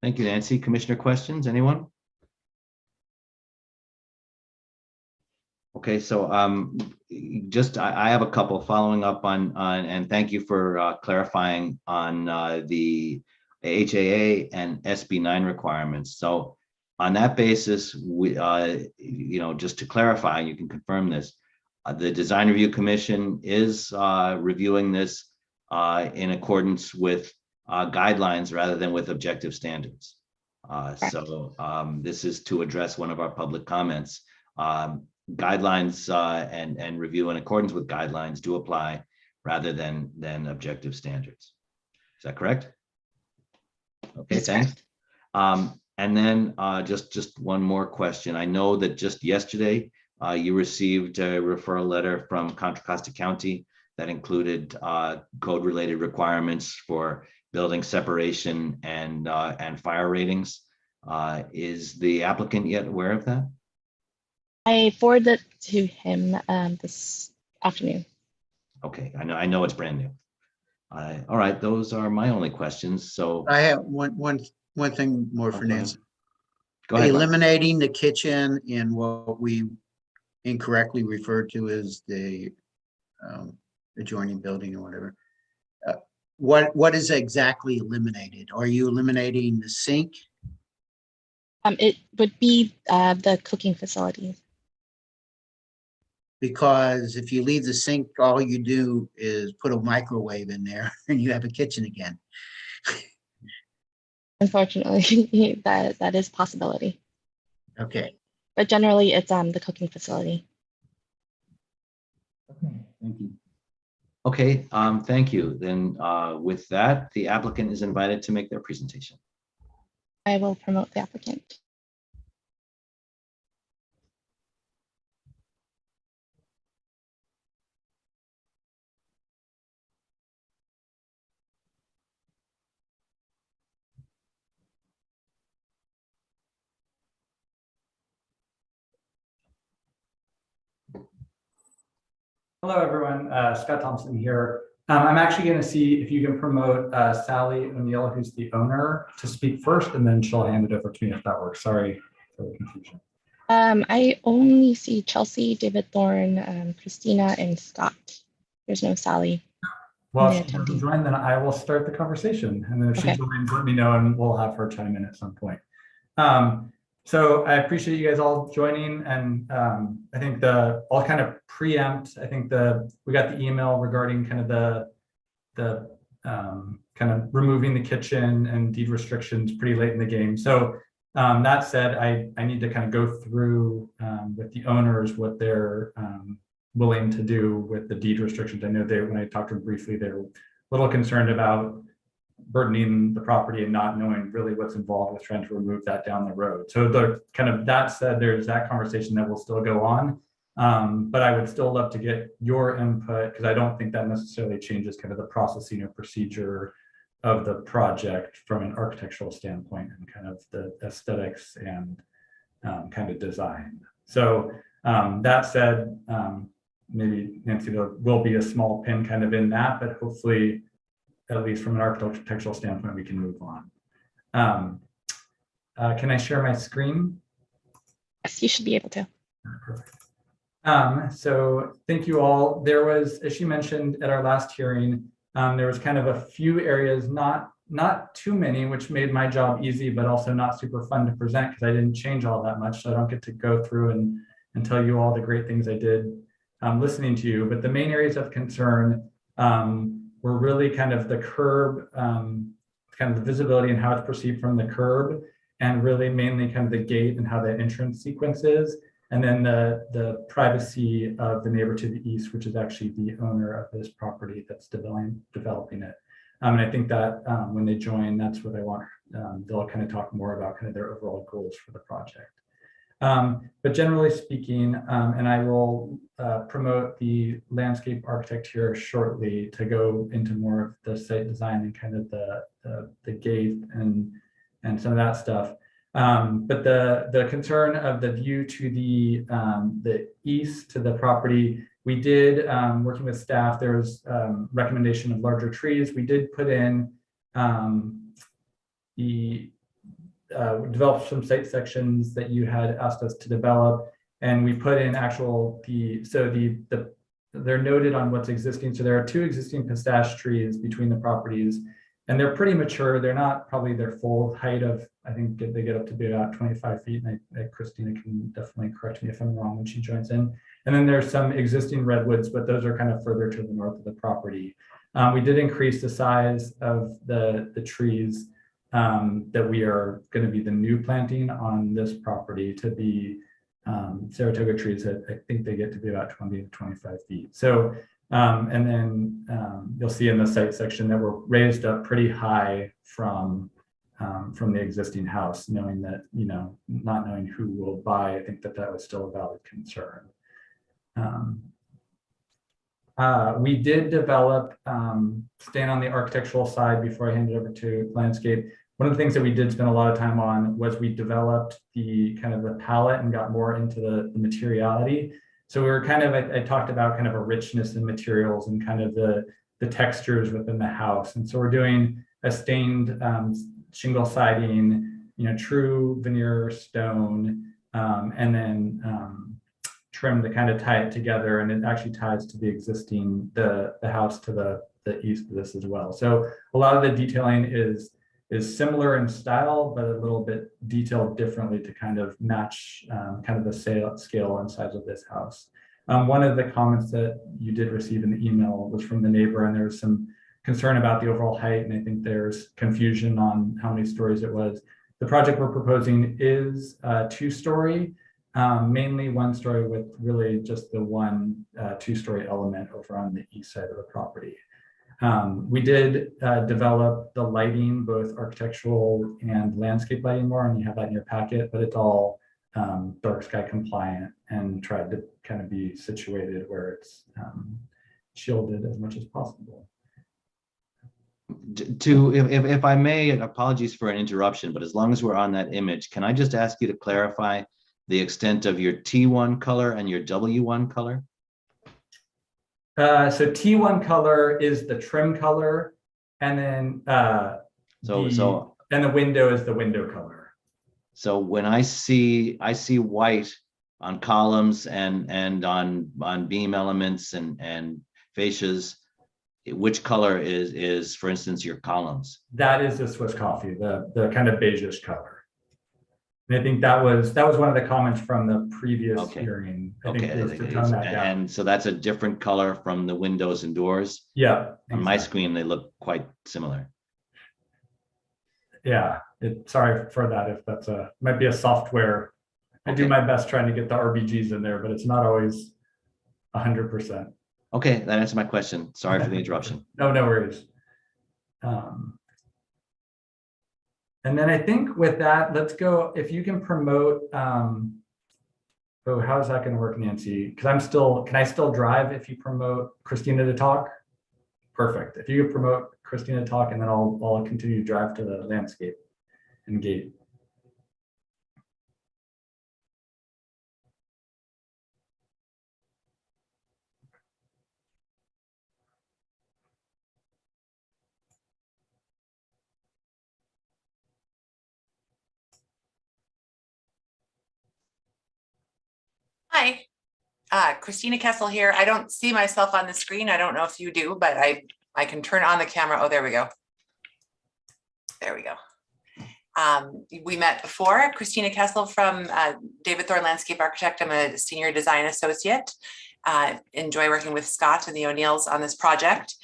Thank you, Nancy. Commissioner questions, anyone? Okay, so I have a couple following up on and thank you for clarifying on the HAA and SB 9 requirements. So on that basis, we just to clarify, you can confirm this. The Design Review Commission is reviewing this in accordance with guidelines rather than with objective standards. So this is to address one of our public comments. Guidelines and review in accordance with guidelines do apply rather than objective standards. Is that correct? Okay, thanks. And then just one more question. I know that just yesterday you received a referral letter from Contra Costa County that included code-related requirements for building separation and fire ratings. Is the applicant yet aware of that? I forwarded it to him this afternoon. Okay, I know it's brand new. All right, those are my only questions. So I have one thing more for Nancy. Go ahead. Eliminating the kitchen in what we incorrectly referred to as the adjoining building or whatever. What is exactly eliminated? Are you eliminating the sink? It would be the cooking facility. Because if you leave the sink, all you do is put a microwave in there and you have a kitchen again. Unfortunately, that is a possibility. Okay, But generally, it's the cooking facility. thank you. Okay, thank you. Then with that, the applicant is invited to make their presentation. I will promote the applicant. Hello, everyone. Scott Thompson here. I'm actually going to see if you can promote Sally O'Neill, who's the owner, to speak first, and then she'll hand it over to me if that works. Sorry for the confusion. I only see Chelsea, David Thorne, Christina, and Scott. There's no Sally. Well, Yeah, if she doesn't join, then I will start the conversation. And then if Okay. she joins, let me know and we'll have her chime in at some point. So I appreciate you guys all joining, and I think I'll kind of preempt. I think we got the email regarding kind of the kind of removing the kitchen and deed restrictions pretty late in the game. So that said, I need to kind of go through with the owners what they're willing to do with the deed restrictions. I know when I talked to them briefly, they're a little concerned about burdening the property and not knowing really what's involved with trying to remove that down the road. So that said, there's that conversation that will still go on. But I would still love to get your input, because I don't think that necessarily changes kind of the processing or procedure of the project from an architectural standpoint and kind of the aesthetics and kind of design. So that said, maybe Nancy, there will be a small pin kind of in that, but hopefully, at least from an architectural standpoint, we can move on. Can I share my screen? Yes, you should be able to. Perfect. So thank you all. There was, as she mentioned at our last hearing, there was kind of a few areas, not too many, which made my job easy, but also not super fun to present because I didn't change all that much. So I don't get to go through and tell you all the great things I did listening to you. But the main areas of concern were really kind of the curb, kind of the visibility and how it's perceived from the curb, and really mainly kind of the gate and how the entrance sequence is. And then the privacy of the neighbor to the east, which is actually the owner of this property that's developing it. And I think that when they join, that's what I want. They'll kind of talk more about kind of their overall goals for the project. But generally speaking, and I will promote the landscape architect here shortly to go into more of the site design and kind of the gate and some of that stuff. But the concern of the view to the east to the property, we did, working with staff, there was recommendation of larger trees. We did put in develop some site sections that you had asked us to develop, and we put in they're noted on what's existing. So there are 2 existing pistache trees between the properties, and they're pretty mature. They're not probably their full height of, I think they get up to be about 25 feet. And Christina can definitely correct me if I'm wrong when she joins in. And then there's some existing redwoods, but those are kind of further to the north of the property. We did increase the size of the trees that we are going to be the new planting on this property to be Saratoga trees that I think they get to be about 20 to 25 feet. So, and then you'll see in the site section that we're raised up pretty high from the existing house, knowing that, not knowing who will buy, I think that was still a valid concern. We did develop, staying on the architectural side before I hand it over to landscape. One of the things that we did spend a lot of time on was we developed the kind of the palette and got more into the materiality. So we were kind of, I talked about kind of a richness in materials and kind of the textures within the house. And so we're doing a stained shingle siding, true veneer stone, and then trim to kind of tie it together. And it actually ties to the existing, the house to the east of this as well. So a lot of the detailing is similar in style, but a little bit detailed differently to kind of match kind of the scale and size of this house. One of the comments that you did receive in the email was from the neighbor, and there was some concern about the overall height, and I think there's confusion on how many stories it was. The project we're proposing is 2-story, mainly 1-story with really just the one 2-story element over on the east side of the property. We did develop the lighting, both architectural and landscape lighting more, and you have that in your packet, but it's all dark sky compliant and tried to kind of be situated where it's shielded as much as possible. If I may, and apologies for an interruption, but as long as we're on that image, can I just ask you to clarify the extent of your T1 color and your W1 color? So T1 color is the trim color, and then and the window is the window color. So when I see white on columns and on beam elements and fascias, which color is, for instance, your columns? That is the Swiss coffee, the kind of beigeish color. And I think that was one of the comments from the previous hearing. And so that's a different color from the windows and doors. Yeah. On my screen, they look quite similar. Yeah. Sorry for that. If that's might be a software. I do my best trying to get the RBGs in there, but it's not always 100%. Okay, that answers my question. Sorry for the interruption. No worries. And then I think with that, let's go, if you can promote, oh, how's that going to work, Nancy? Because can I still drive if you promote Christina to talk? Perfect. If you could promote Christina to talk, and then I'll continue to drive to the landscape and gate. Hi, Christina Kessel here. I don't see myself on the screen. I don't know if you do, but I can turn on the camera. Oh, there we go. There we go. We met before. Christina Kessel from David Thorne Landscape Architect. I'm a senior design associate. Enjoy working with Scott and the O'Neills on this project.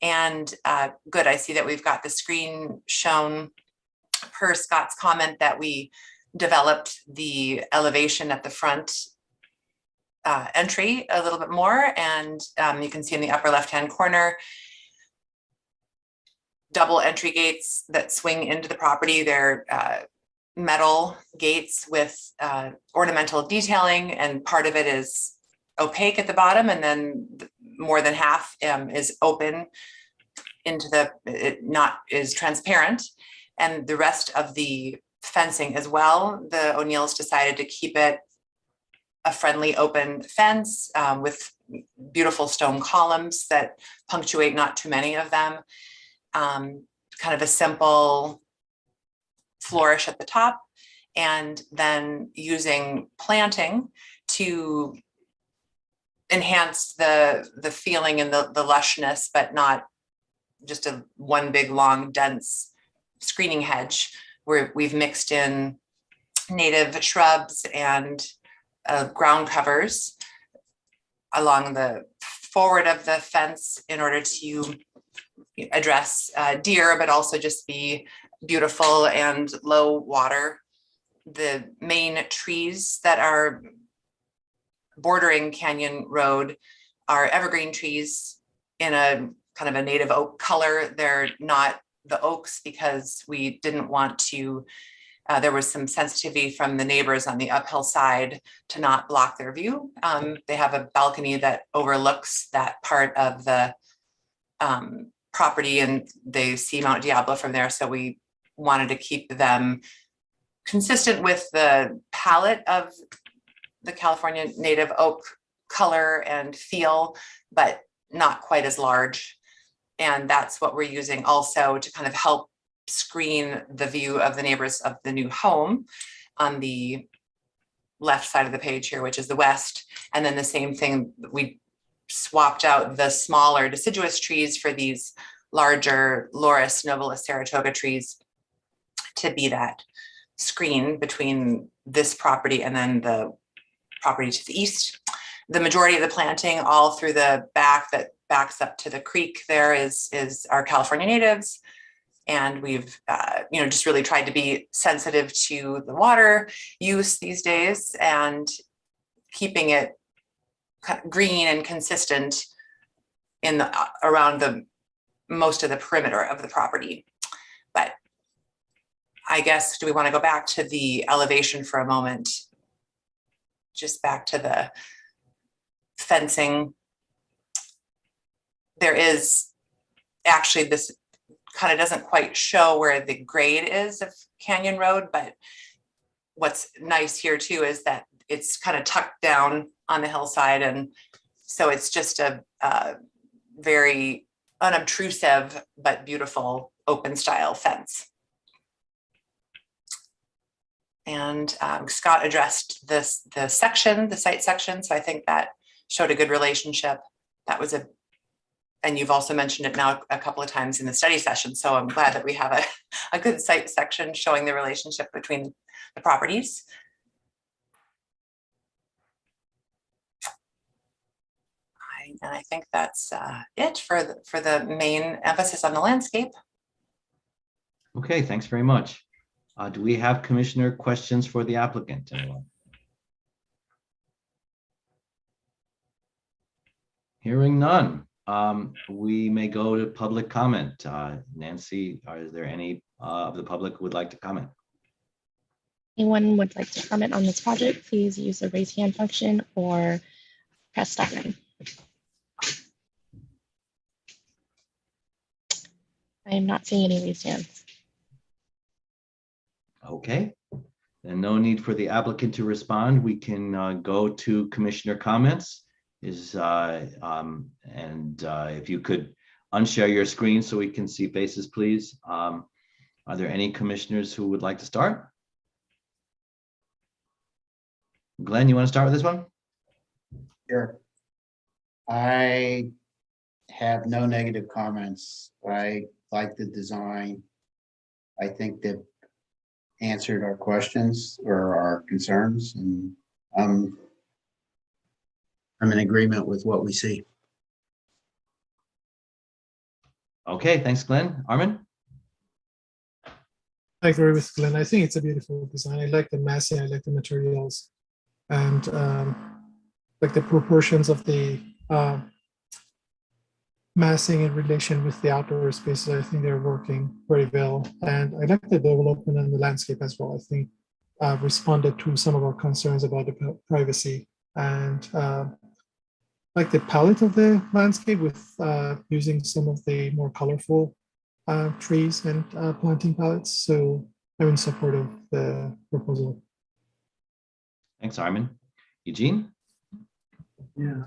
And good, I see that we've got the screen shown per Scott's comment that we developed the elevation at the front entry a little bit more, and you can see in the upper left-hand corner double entry gates that swing into the property. They're metal gates with ornamental detailing, and part of it is opaque at the bottom, and then more than half is open into is transparent, and the rest of the fencing as well. The O'Neills decided to keep it a friendly open fence with beautiful stone columns that punctuate, not too many of them. Kind of a simple flourish at the top, and then using planting to enhance the feeling and the lushness, but not just one big long dense screening hedge, where we've mixed in native shrubs and ground covers along the forward of the fence in order to address deer, but also just be beautiful and low water. The main trees that are bordering Canyon Road are evergreen trees in a kind of a native oak color. They're not the oaks because we didn't want to there was some sensitivity from the neighbors on the uphill side to not block their view. They have a balcony that overlooks that part of the property, and they see Mount Diablo from there. So we wanted to keep them consistent with the palette of the California native oak color and feel, but not quite as large. And that's what we're using also to kind of help screen the view of the neighbors of the new home on the left side of the page here, which is the west. And then the same thing, we swapped out the smaller deciduous trees for these larger Lauris nobilis Saratoga trees to be that screen between this property and then the property to the east. The majority of the planting all through the back that backs up to the creek there is our California natives. And we've, just really tried to be sensitive to the water use these days and keeping it green and consistent in the around the most of the perimeter of the property. But I guess, do we want to go back to the elevation for a moment? Just back to the fencing. There is actually, this kind of doesn't quite show where the grade is of Canyon Road, but what's nice here too is that it's kind of tucked down on the hillside, and so it's just a very unobtrusive but beautiful open style fence. And Scott addressed the site section, so I think that showed a good relationship. That was and you've also mentioned it now a couple of times in the study session, so I'm glad that we have a good site section showing the relationship between the properties. And I think that's it for the main emphasis on the landscape. Okay, thanks very much. Do we have commissioner questions for the applicant? Anyone? Hearing none, we may go to public comment. Nancy, are there any of the public who would like to comment? Anyone would like to comment on this project, please use the raise hand function or press star 9. I am not seeing any raised hands. Okay, then no need for the applicant to respond. We can go to commissioner comments. If you could unshare your screen so we can see faces, please. Are there any commissioners who would like to start? Glenn, you want to start with this one? Sure. I have no negative comments. I like the design. I think they've answered our questions or our concerns, and I'm in agreement with what we see. Okay, thanks, Glenn. Armin? I agree with Glenn. I think it's a beautiful design. I like the massing, I like the materials, and like the proportions of the massing in relation with the outdoor spaces. I think they're working very well. And I like the development and the landscape as well. I think responded to some of our concerns about the privacy, and like the palette of the landscape with using some of the more colorful trees and planting palettes. So I'm in support of the proposal. Thanks, Armin. Eugene? Yeah,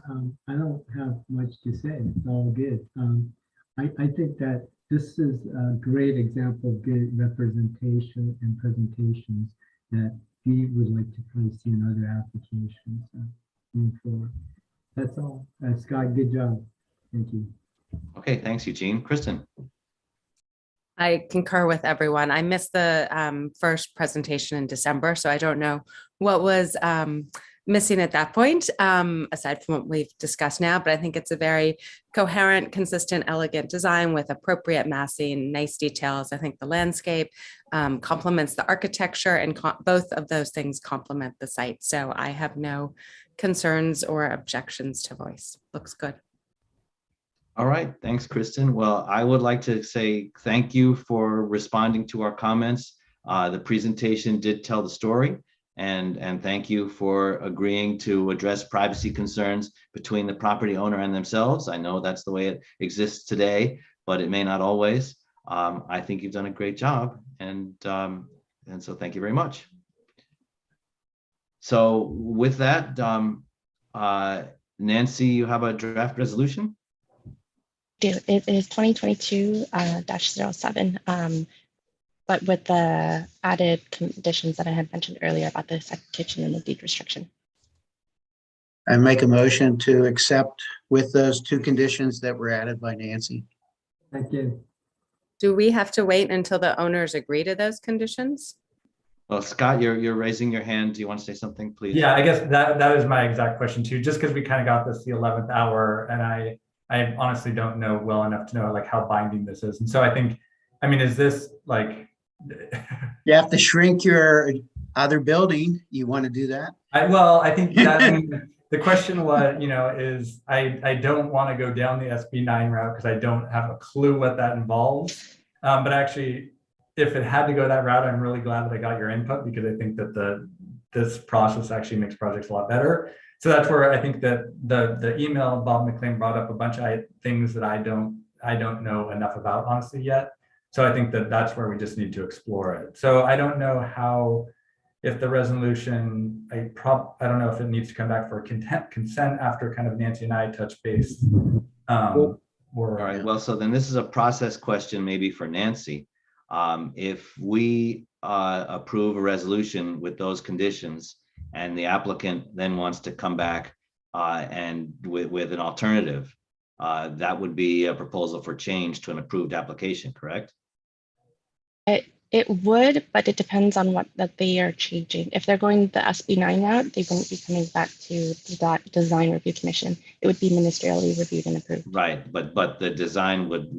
I don't have much to say. It's all good. I think that this is a great example of good representation and presentations that we would like to probably see in other applications moving forward. That's all. Scott, good job. Thank you. Okay, thanks, Eugene. Kristen? I concur with everyone. I missed the first presentation in December, so I don't know what was missing at that point, aside from what we've discussed now, but I think it's a very coherent, consistent, elegant design with appropriate massing, nice details. I think the landscape complements the architecture, and both of those things complement the site. So I have no concerns or objections to voice. Looks good. All right, thanks, Kristen. Well, I would like to say thank you for responding to our comments. The presentation did tell the story, and thank you for agreeing to address privacy concerns between the property owner and themselves. I know that's the way it exists today, but it may not always. I think you've done a great job, and so thank you very much. So with that, Nancy, you have a draft resolution? It is 2022-07, but with the added conditions that I had mentioned earlier about the second kitchen and the deed restriction. I make a motion to accept with those 2 conditions that were added by Nancy. Thank you. Do we have to wait until the owners agree to those conditions? Well, Scott, you're raising your hand. Do you want to say something, please? Yeah, I guess that is my exact question too, just because we kind of got this the 11th hour, and I honestly don't know well enough to know like how binding this is. And so I think, I mean, is this like? You have to shrink your other building. You want to do that? I think that I mean, the question was, is I don't want to go down the SB9 route because I don't have a clue what that involves. But actually, if it had to go that route, I'm really glad that I got your input because I think that this process actually makes projects a lot better. So that's where I think that the email Bob McLean brought up a bunch of things that I don't know enough about honestly yet. So I think that that's where we just need to explore it. So I don't know how, if the resolution, I don't know if it needs to come back for consent after kind of Nancy and I touch base. All right, well, so then this is a process question maybe for Nancy. If we approve a resolution with those conditions and the applicant then wants to come back and with an alternative, that would be a proposal for change to an approved application, correct? It would, but it depends on what that they are changing. If they're going the SB9 route, they wouldn't be coming back to the design review commission. It would be ministerially reviewed and approved. Right, but the design would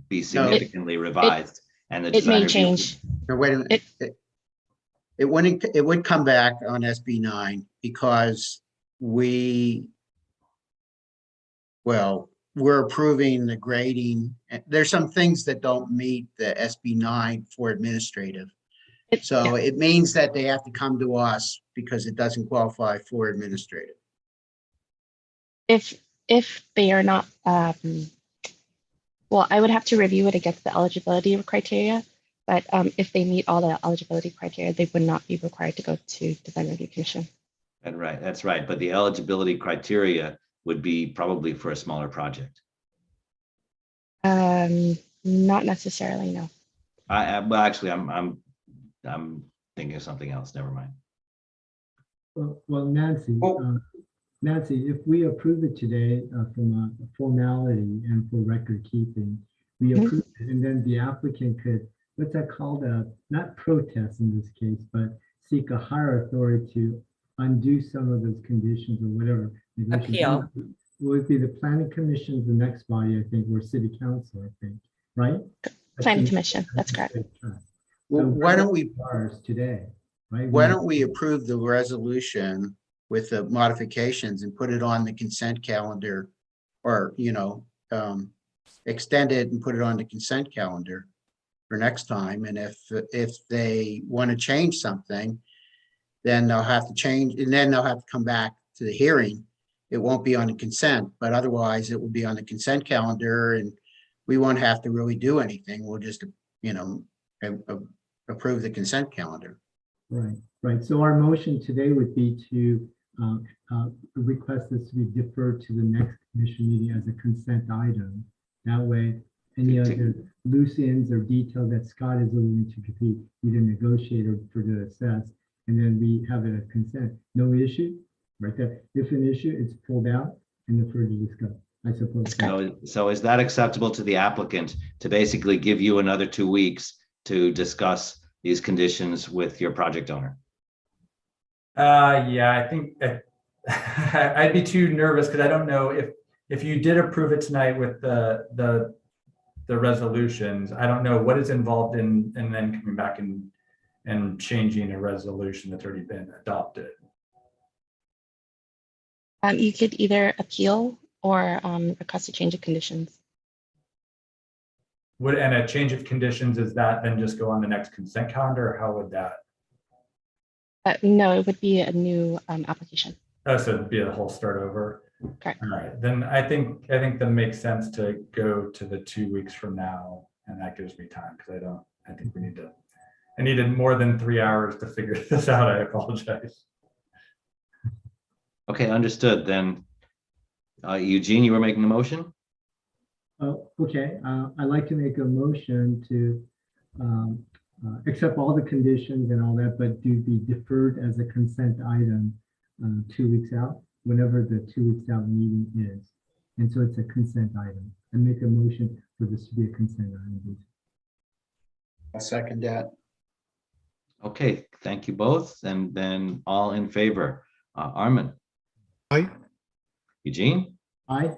be significantly revised, and the design may review change. No, wait a minute. It would come back on SB9 because we're approving the grading. There's some things that don't meet the SB9 for administrative. So it means that they have to come to us because it doesn't qualify for administrative. If they are not, well, I would have to review it against the eligibility criteria, but if they meet all the eligibility criteria, they would not be required to go to design review commission. That's right. But the eligibility criteria would be probably for a smaller project. Not necessarily, no. Well, actually, I'm thinking of something else. Never mind. Well, Nancy, if we approve it today from a formality and for record keeping, we approve it, and then the applicant could, what's that called? Not protest in this case, but seek a higher authority to undo some of those conditions or whatever. Appeal. Would be the planning commission, the next body, I think, or city council, I think, right? Planning commission, that's correct. Well, So why don't we today, right? Why don't we approve the resolution with the modifications and put it on the consent calendar, or extend it and put it on the consent calendar for next time? And if they want to change something, then they'll have to change, and then they'll have to come back to the hearing. It won't be on the consent, but otherwise it will be on the consent calendar, and we won't have to really do anything. We'll just, approve the consent calendar. Right. So our motion today would be to request this to be deferred to the next commission meeting as a consent item. That way, any other loose ends or detail that Scott is willing to complete, either negotiate or further assess, and then we have it a consent. No issue, right there. If an issue, it's pulled out and the further discussed, I suppose. So is that acceptable to the applicant to basically give you another 2 weeks to discuss these conditions with your project owner? Yeah, I think I'd be too nervous because I don't know if you did approve it tonight with the resolutions. I don't know what is involved in and then coming back and changing a resolution that's already been adopted. You could either appeal or request a change of conditions. And a change of conditions, is that then just go on the next consent calendar, or how would that? No, it would be a new application. Oh, so it'd be a whole start over. Correct. All right, then I think that makes sense to go to the 2 weeks from now, and that gives me time because I think I needed more than 3 hours to figure this out. I apologize. Okay, understood. Then, Eugene, you were making the motion? Okay, I'd like to make a motion to accept all the conditions and all that, but do be deferred as a consent item 2 weeks out, whenever the 2 weeks out meeting is. And so it's a consent item. I make a motion for this to be a consent item, please. I'll second that. Okay, thank you both. And then all in favor. Armin? Aye. Eugene? Aye.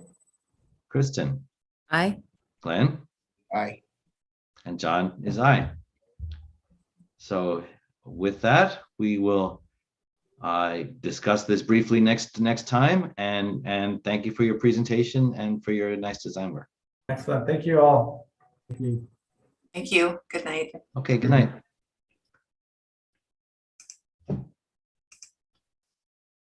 Kristen, Aye. Glenn, Aye. and John is aye. So with that, we will discuss this briefly next time, and thank you for your presentation and for your nice design work. Excellent. Thank you all. Thank you. Thank you. Good night. Okay, good night.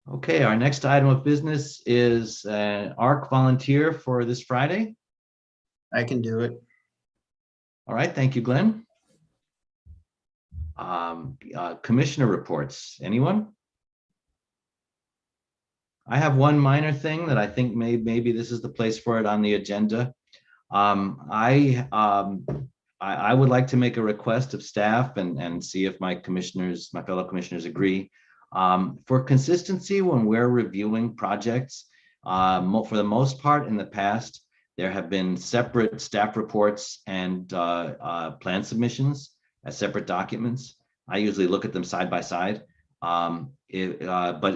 Okay, our next item of business is an ARC volunteer for this Friday. I can do it. All right, thank you, Glenn. Commissioner reports, anyone? I have one minor thing that I think maybe this is the place for it on the agenda. I would like to make a request of staff and see if my fellow commissioners agree. For consistency, when we're reviewing projects, for the most part in the past, there have been separate staff reports and plan submissions as separate documents. I usually look at them side by side. But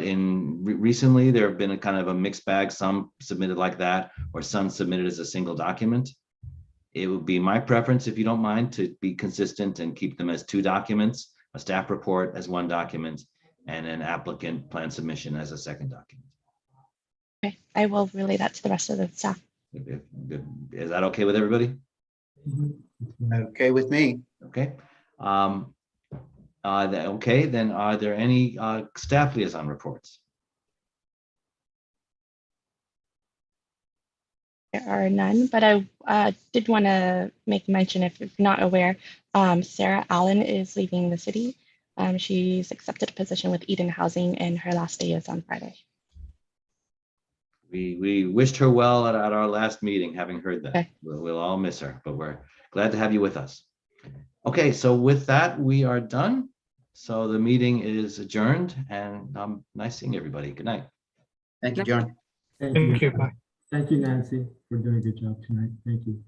recently, there have been a kind of a mixed bag, some submitted like that, or some submitted as a single document. It would be my preference, if you don't mind, to be consistent and keep them as two documents, a staff report as one document, and an applicant plan submission as a second document. Okay, I will relay that to the rest of the staff. Is that okay with everybody? Okay with me. Okay. Okay, then are there any staff liaison reports? There are none, but I did want to make mention, if you're not aware, Sarah Allen is leaving the city. She's accepted a position with Eden Housing, and her last day is on Friday. We wished her well at our last meeting, having heard that. Okay. We'll all miss her, but we're glad to have you with us. Okay, so with that, we are done. So the meeting is adjourned, and nice seeing everybody. Good night. Thank you, John. Thank Thank you. you. Bye. Thank you, Nancy, for doing a good job tonight. Thank you.